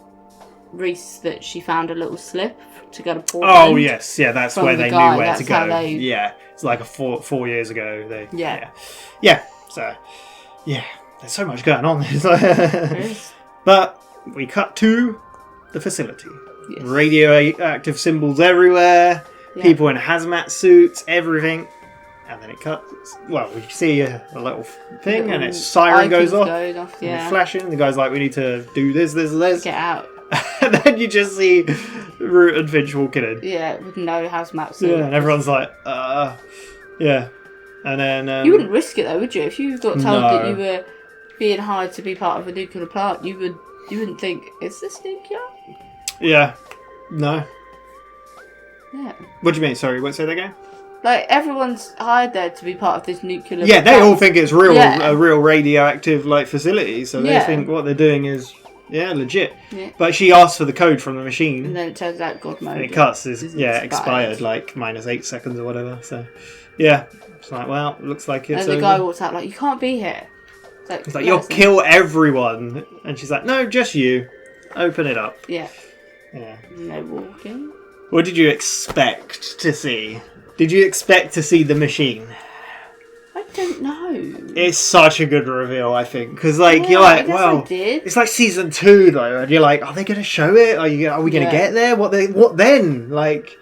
Reese that she found a little slip to go to Portland. Oh yes, yeah, that's where they knew where to go. They... Yeah, it's like 4 years ago. Yeah. So yeah, there's so much going on. But we cut to the facility. Yes. Radioactive symbols everywhere. Yeah. People in hazmat suits, everything. And then it cuts. Well, we see a little thing, and its siren goes off. Yeah. And it's flashing. The guy's like, "We need to do this. Get out." And then you just see Root and Finch walking in. Yeah, with no hazmat suit. Yeah, and everyone's like, yeah. And then... you wouldn't risk it though, would you? If you got told No. that you were being hired to be part of a nuclear plant, you wouldn't think, is this nuclear? Yeah. No. Yeah. What do you mean? Sorry, what, say that again? Like, everyone's hired there to be part of this nuclear Yeah, they plant. all think it's real, Yeah. a real radioactive like facility, so they Yeah. think what they're doing is legit. Yeah. But she asks for the code from the machine, And then it turns out God mode. and it cuts is is expired like -8 seconds or whatever. So yeah, it's like well, looks like it's. And the over. guy walks out like, you can't be here. It's like "Yeah, you'll it's not." kill everyone, and she's like, no, just you. Open it up. Yeah. Yeah. And they walk in. What did you expect to see? Did you expect to see the machine? I don't know. It's such a good reveal, I think, because like you're I like, guess well, I did. it's like season 2 though, and you're like, are they going to show it? Are we going to get there? What then? Like,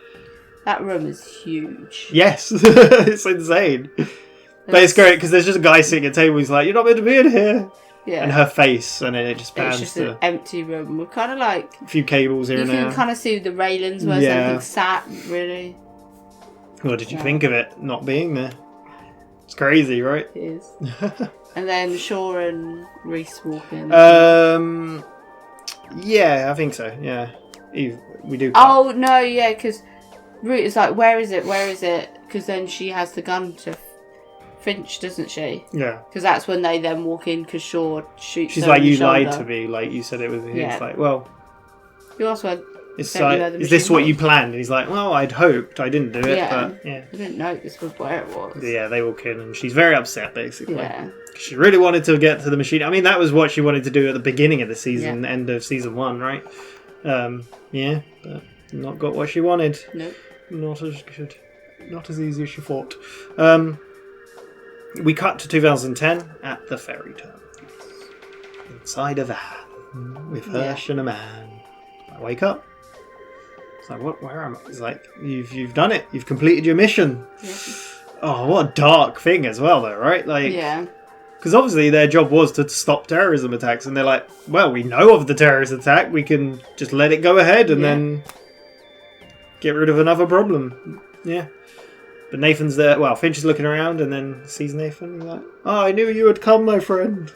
That room is huge. yes, it's insane. But it's great because there's just a guy sitting at a table. He's like, you're not meant to be in here. Yeah. And her face, and then it just It's pans just to an empty room. We're kind of like... a few cables here You and can there. kind of see the railings where Yeah. something sat, really. What did you Yeah. think of it not being there? It's crazy, right? It is. And then Shaw and Reese walk in. Yeah, I think so. Yeah, we do. Oh, no, yeah, because Root is like, where is it? Where is it? Because then she has the gun to Finch, doesn't she? Yeah. Because that's when they then walk in because Shaw shoots She's her like, in the you lied shoulder. to me. Like you said it was. Yeah. It's like, well, You also it's don't you like, know the is this machine what was? you planned? And he's like, well, I'd hoped. I didn't do it, Yeah. but yeah. I didn't know this was where it was. Yeah, they walk in and she's very upset, basically. Yeah. She really wanted to get to the machine. I mean, that was what she wanted to do at the beginning of the season, end of season 1, right? Yeah, but not got what she wanted. Nope. Not as good. Not as easy as she thought. We cut to 2010 at the ferry terminal. Inside a van with Hirsch and a man. I wake up. It's like, what? Where am I? It's like, you've done it. You've completed your mission. Yeah. Oh, what a dark thing as well, though, right? Like, Yeah. because obviously their job was to stop terrorism attacks, and they're like, well, we know of the terrorist attack. We can just let it go ahead and then get rid of another problem. Yeah. But Nathan's there. Well, Finch is looking around and then sees Nathan. And he's like, oh, I knew you would come, my friend.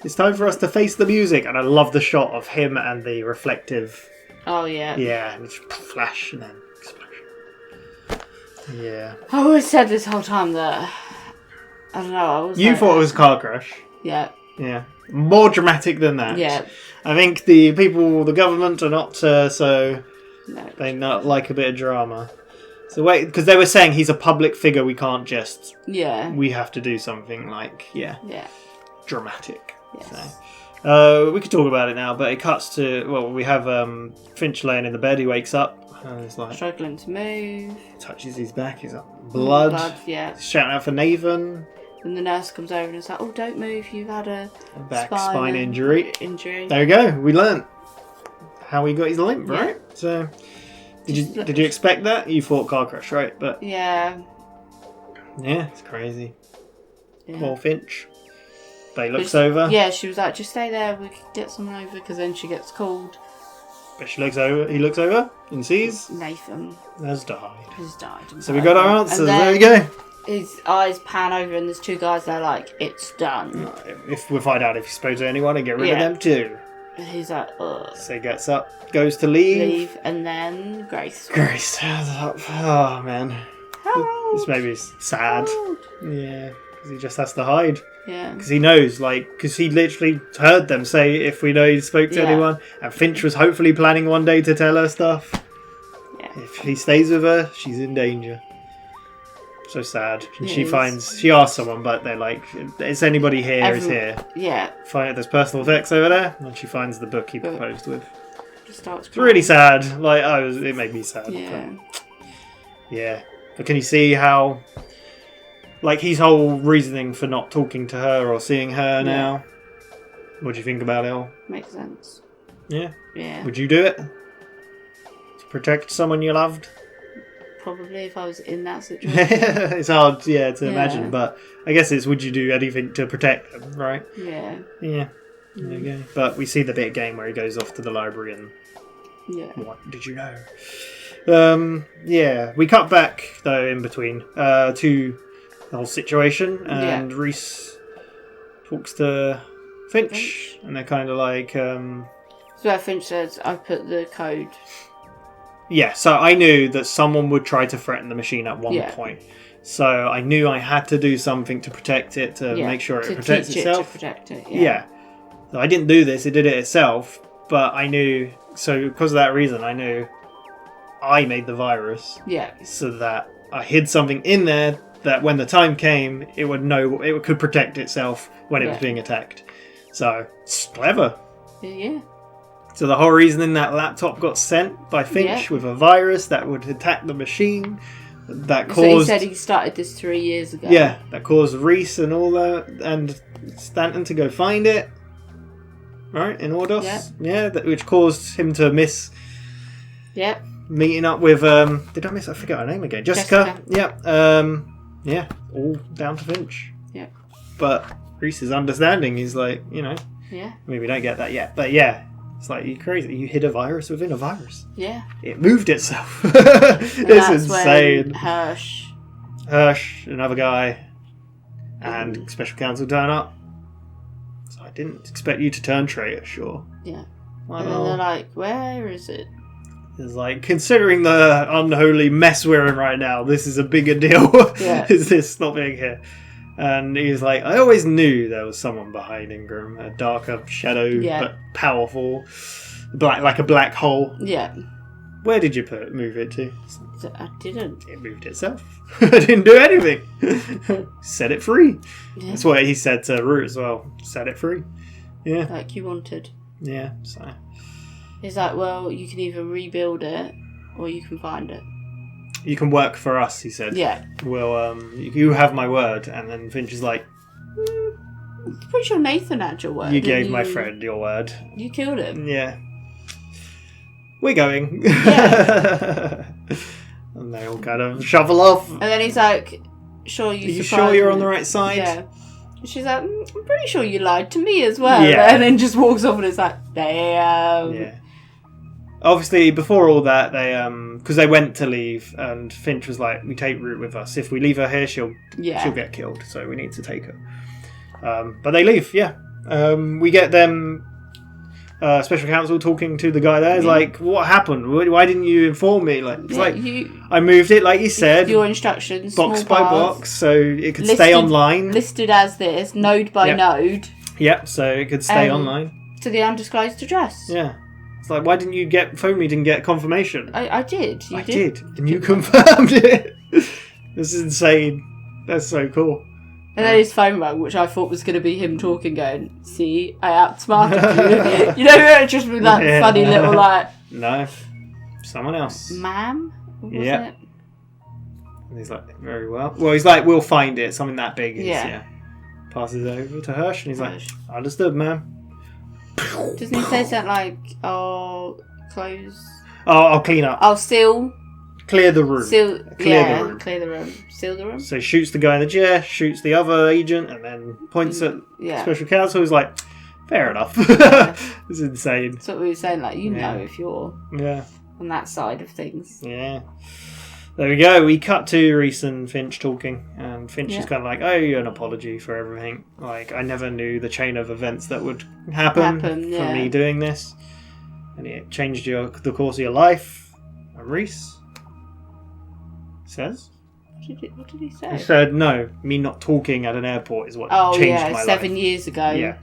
It's time for us to face the music. And I love the shot of him and the reflective. Oh, yeah. Yeah, and it's flash and then explosion. Yeah. I always said this whole time that... I don't know, I was You like, thought it was a car crash. Yeah. Yeah. More dramatic than that. Yeah. I think the people, the government are not so... No. They not like a bit of drama. So wait, because they were saying he's a public figure, we can't just... Yeah. We have to do something like, Yeah. dramatic. Yes. So, we could talk about it now, but it cuts to... Well, we have Finch laying in the bed, he wakes up, and he's like... Struggling to move. Touches his back, he's like, blood. Yeah. He's shouting out for Nathan. And the nurse comes over and is like, oh, don't move, you've had a Back spine injury. Injury. There we go, we learnt how he got his limp, right? So, did you expect that? You thought car crash, right? But Yeah. yeah, it's crazy. Yeah. Poor Finch. But he But looks she- over. Yeah, she was like, just stay there, we can get someone over, because then she gets called. But she looks over. He looks over and sees Nathan has died. has died. So we got our answers. And There we then go. His eyes pan over and there's two guys there like, it's done. If we'll find out if he spoke to anyone and get rid of Yeah. them too. And he's like, ugh. So he gets up, goes to leave. And then Grace. Grace stands up. Oh man. Harold. This maybe's sad. Yeah, because he just has to hide. Yeah. Because he knows, because he literally heard them say, if we know he spoke to Yeah. anyone. And Finch was hopefully planning one day to tell her stuff. Yeah. If he stays with her, she's in danger. So sad. And It is. she asks someone, but they're like, is anybody here? Is Everyone- here. Yeah. There's personal effects over there. And she finds the book he proposed with. Just starts It's really sad. Like, it made me sad. Yeah. But, yeah. But can you see how, like, his whole reasoning for not talking to her or seeing her now? What do you think about it all? Makes sense. Yeah? Yeah. Would you do it? To protect someone you loved? Probably if I was in that situation. It's hard, to Yeah. imagine, but I guess it's would you do anything to protect them, right? Yeah. Yeah. There you go. But we see the bit game where he goes off to the library and what did you know? Yeah, we cut back though in between to the whole situation, and Reese talks to Finch, and they're kind of like. So Finch says, "I put the code." Yeah, so I knew that someone would try to threaten the machine at one point. So I knew I had to do something to protect it, to make sure it protects itself. To protect it. Yeah. So I didn't do this; it did it itself. But I knew, so because of that reason, I knew I made the virus. Yeah. So that I hid something in there that when the time came, it would know it could protect itself when it was being attacked. So it's clever. Yeah. So the whole reason that laptop got sent by Finch with a virus that would attack the machine, that caused. So he said he started this 3 years ago. Yeah, that caused Reese and all that, and Stanton to go find it. Right, in Ordos. Yeah, which caused him to miss. Yeah. Meeting up with did I miss? I forgot her name again. Jessica. Yeah. Yeah. All down to Finch. Yeah. But Reese's understanding is like, Yeah. Maybe we don't get that yet, but yeah, it's like you're crazy. You hid a virus within a virus. Yeah. It moved itself. It's insane. Hirsch, another guy, and special counsel turn up. So I didn't expect you to turn traitor, sure. Yeah. And then they're like, where is it? It's like, considering the unholy mess we're in right now, this is a bigger deal. Is this not being here? And he's like, I always knew there was someone behind Ingram, a darker shadow, but powerful, like a black hole. Yeah. Where did you move it to? I didn't. It moved itself. I didn't do anything. Set it free. Yeah. That's what he said to Root as well. Set it free. Yeah. Like you wanted. Yeah, so. He's like, well, you can either rebuild it or you can find it. You can work for us, he said. Yeah. Well, you have my word. And then Finch is like, I'm pretty sure Nathan had your word. You gave my friend your word. You killed him. Yeah. We're going. Yeah. And they all kind of shuffle off. And then he's like, sure you Are you sure you're on the right side? Yeah. And she's like, I'm pretty sure you lied to me as well. Yeah. And then just walks off and it's like, damn. Yeah. Obviously, before all that, they because they went to leave, and Finch was like, "We take Root with us. If we leave her here, she'll get killed. So we need to take her." But they leave. Yeah. We get them. Special counsel talking to the guy there. It's like, what happened? Why didn't you inform me? Like, it's I moved it, like you said. Your instructions, box by box, so it could stay online. Listed as this, node by node. Yep. So it could stay online to the undisclosed address. Yeah. It's like, why didn't you phone me? Didn't get confirmation. I did. I did, and you confirmed it. This is insane. That's so cool. And then his phone rang, which I thought was going to be him talking, going, "See, I outsmarted you." You know, just with that funny little like. No, someone else. Ma'am. What was it? And he's like, very well. Well, he's like, we'll find it. Something that big. Passes it over to Hirsch, and he's like, understood, ma'am. Doesn't he say something like, "Oh, close"? Oh, I'll clean up. I'll seal. Clear the room. Clear the room. Clear the room. Seal the room. So he shoots the guy in the chair, shoots the other agent, and then points at special counsel. He's like, fair enough. It's insane. That's what we were saying. Like, know if you're on that side of things. Yeah. There we go. We cut to Reese and Finch talking, and Finch is kind of like, "Oh, an apology for everything. Like, I never knew the chain of events that would happen from me doing this, and it changed the course of your life." And Reese says, "What did he say?" He said, "No, me not talking at an airport is what changed my life." 7 years ago. Yeah.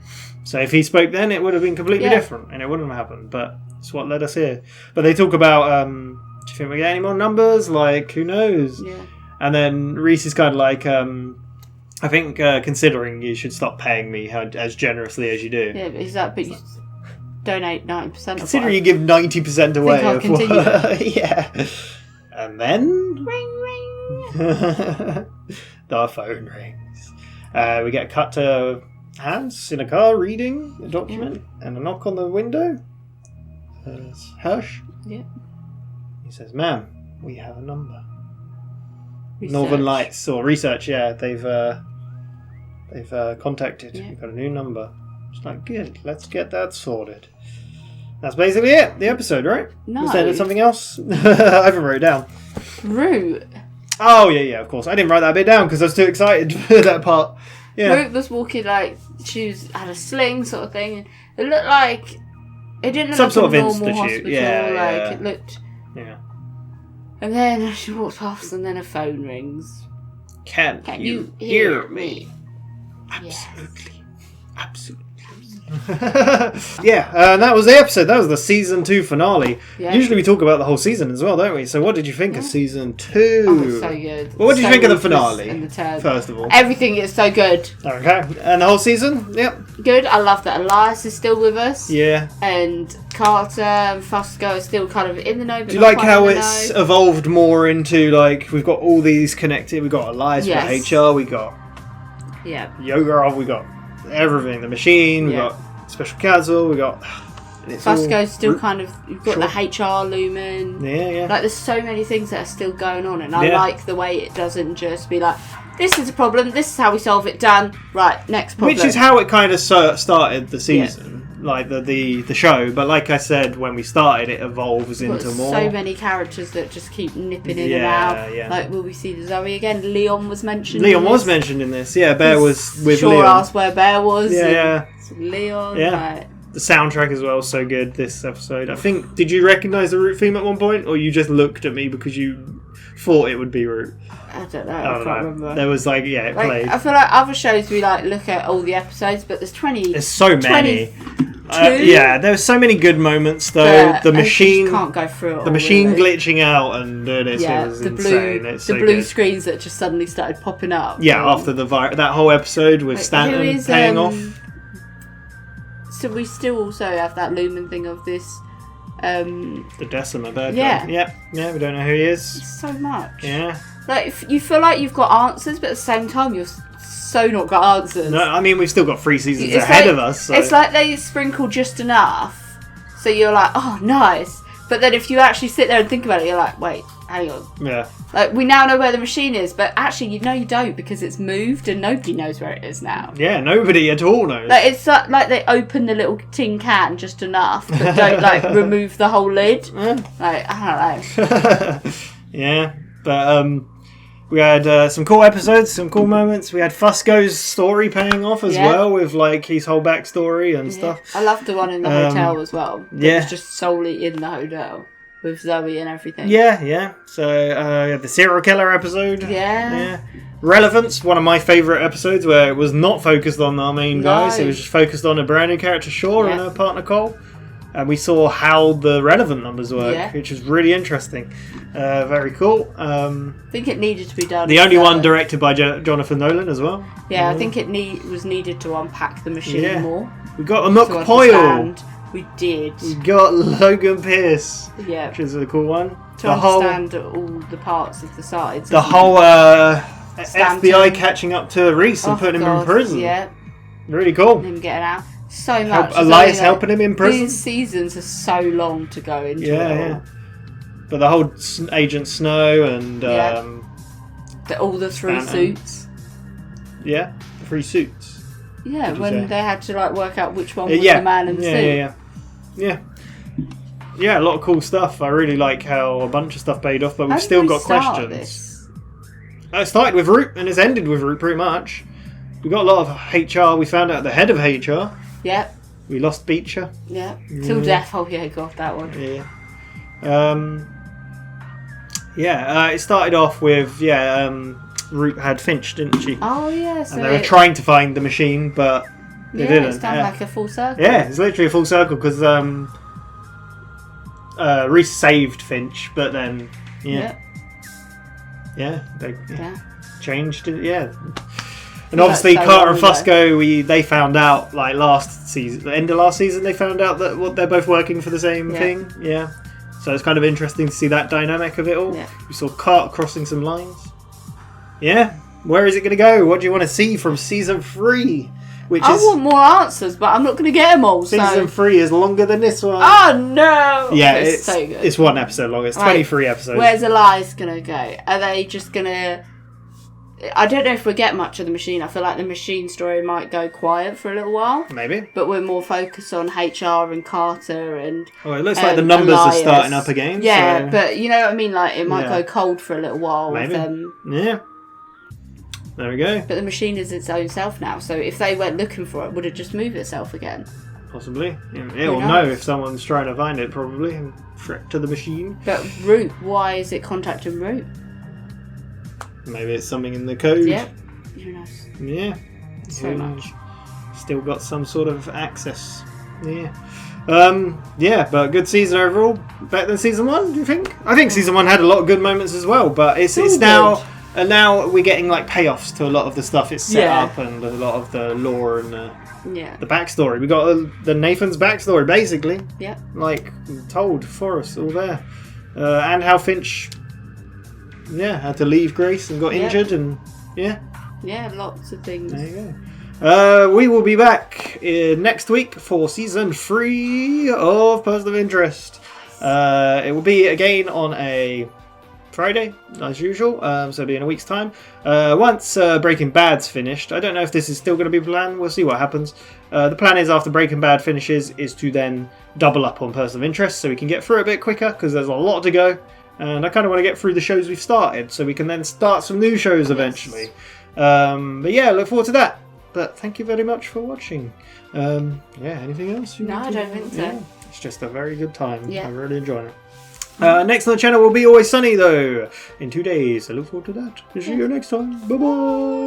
So if he spoke then, it would have been completely different, and it wouldn't have happened. But it's what led us here. But they talk about. Do you think we get any more numbers? Like, who knows? Yeah. And then Reese is kind of like, I think considering you should stop paying me as generously as you do. Yeah, but he's like, but you donate 90%. Considering you give 90% away. I'll continue. Yeah. And then ring ring. The phone rings. We get a cut to Hans in a car reading a document and a knock on the window. There's Hirsch. Yeah. He says, "Ma'am, we have a number." Research. Northern Lights or research, they've contacted. We've got a new number. It's like, good, let's get that sorted. That's basically it, the episode, right? No. Was there something else? I haven't wrote it down. Root. Oh, yeah, of course. I didn't write that bit down because I was too excited for that part. Yeah. Root was walking had a sling sort of thing. It looked like... It didn't look Some like sort a of normal institute. hospital. Yeah. It looked... Yeah. And then she walks past and then a phone rings. Can you hear me? Absolutely. Absolutely. Yeah, and that was the episode. That was the season 2 finale. Yeah. Usually we talk about the whole season as well, don't we? So what did you think of season 2? Oh, it's so good. Well, what did you think of the finale? And the turn. First of all. Everything is so good. Okay. And the whole season? Yep. Good. I love that Elias is still with us. Yeah. And Carter and Fusco are still kind of in the know. But Do you not like quite how in the it's know. evolved more into, like, we've got all these connected. We've got Elias, Yes. we've got HR, we got Yogurov, we got everything. The machine, we got Special Counsel, we got... Fusco's still kind of... You've got the HR looming. Yeah. Like, there's so many things that are still going on. And I Yeah. like the way it doesn't just be like, this is a problem, this is how we solve it, done. Right, next problem. Which is how it kind of started the season, like the show. But like I said, when we started, it evolves We've got into more. so many characters that just keep nipping in and Yeah, out. yeah. Like, will we see Zoe again? Leon was mentioned. Leon in was this. mentioned in this. Yeah, Bear was with Sure Leon. asked where Bear was. Yeah. Leon. Yeah. Like, The soundtrack as well, so good this episode. I think, did you recognise the Root theme at one point, or you just looked at me because you thought it would be Root? I don't know. I can't remember. There was it played. I feel like other shows we look at all the episodes, but there's 20. There's so many. 22? Yeah, there were so many good moments though. Yeah, The and you machine just can't go through it The all, machine really. glitching out and doing this was the insane. blue, It's the so blue good. screens that just suddenly started popping up. Yeah, after that whole episode with Stanton who is, paying off. So we still also have that looming thing of this. The Decima bad Yeah. guy. Yeah, we don't know who he is. So much. Yeah. Like, you feel like you've got answers, but at the same time you're so not got answers. No, I mean we've still got 3 seasons It's ahead like- of us. So. It's like they sprinkle just enough, so you're like, oh, nice. But then if you actually sit there and think about it, you're like, wait, hang on. Yeah. Like, we now know where the machine is, but actually, you don't because it's moved and nobody knows where it is now. Yeah, nobody at all knows. Like, it's like they open the little tin can just enough, but don't, remove the whole lid. Like, I don't know. Yeah, but we had some cool episodes, some cool moments. We had Fusco's story paying off as well with his whole backstory and stuff. I loved the one in the hotel as well. Yeah. It was just solely in the hotel with Zoe and everything. Yeah. So the serial killer episode. Yeah. Relevance, one of my favourite episodes where it was not focused on our main guys. No. It was just focused on a brand new character, Shaw, and her partner Cole. And we saw how the relevant numbers work, which was really interesting. Very cool. I think it needed to be done. The only one directed by Jonathan Nolan as well. Yeah, I think it was needed to unpack the machine more. We got Amok to Poyle. understand. We did. We got Logan Pierce. Yeah. Which is a cool one. To understand all the parts of the sides. The whole FBI catching up to Reese and putting him in prison. Yeah. Really cool. Him getting out. So much. Elias helping him in prison. These seasons are so long to go into. Yeah. But the whole Agent Snow and all the 3 Stanton. suits. Yeah, the 3 suits. Yeah, Did you when say? they had to work out which one was the man in the suit. Yeah, a lot of cool stuff. I really like how a bunch of stuff paid off, but How we've did still we got start questions. this? It started with Root and it's ended with Root pretty much. We got a lot of HR. We found out the head of HR. Yep. We lost Beecher. Yeah. Till death. Oh yeah, God, that one. Yeah. It started off with Root had Finch, didn't she? Oh yeah. So And they were trying to find the machine, but they didn't. it's done like a full circle. Yeah, it's literally a full circle because Reese saved Finch, but then they changed it. Yeah. And obviously, That's so Carter and long Fusco, they found out last season, the end of last season, they found out that they're both working for the same thing. Yeah, so it's kind of interesting to see that dynamic of it all. Yeah. We saw Carter crossing some lines. Yeah, where is it going to go? What do you want to see from season 3? I want more answers, but I'm not going to get them all. Season 3 is longer than this one. Oh no! Yeah, it's so good. It's 1 episode long. It's 23 episodes. Where's Elias gonna go? Are they just gonna? I don't know if we get much of the machine. I feel like the machine story might go quiet for a little while. Maybe. But we're more focused on HR and Carter and... Oh, it looks like the numbers Elias. are starting up again. Yeah, so... but you know what I mean? Like, it might Yeah. go cold for a little while with Maybe. them. Yeah. There we go. But the machine is its own self now, so if they went looking for it, would it just move itself again? Possibly. It will know if someone's trying to find it, probably, and threat to the machine. But Root, why is it contacting Root? Maybe it's something in the code. Yeah. Who knows? Yeah. So much. Still got some sort of access. Yeah. Yeah, but good season overall. Better than season 1, do you think? I think season 1 had a lot of good moments as well, but it's now... And now we're getting like payoffs to a lot of the stuff it's set up and a lot of the lore and the backstory. We got the Nathan's backstory basically. Yeah. Like told for us all there, and how Finch, had to leave Grace and got injured and yeah, lots of things. There you go. We will be back next week for season 3 of Person of Interest. It will be again on a Friday, as usual, so it'll be in a week's time. Once Breaking Bad's finished, I don't know if this is still going to be planned, we'll see what happens. The plan is after Breaking Bad finishes is to then double up on Person of Interest so we can get through it a bit quicker because there's a lot to go and I kind of want to get through the shows we've started so we can then start some new shows eventually. But yeah, look forward to that. But thank you very much for watching. Anything else? No, I don't think so. Yeah, it's just a very good time. Yeah. I really enjoy it. Next on the channel will be Always Sunny, though, in 2 days. I look forward to that. See you next time. Bye-bye.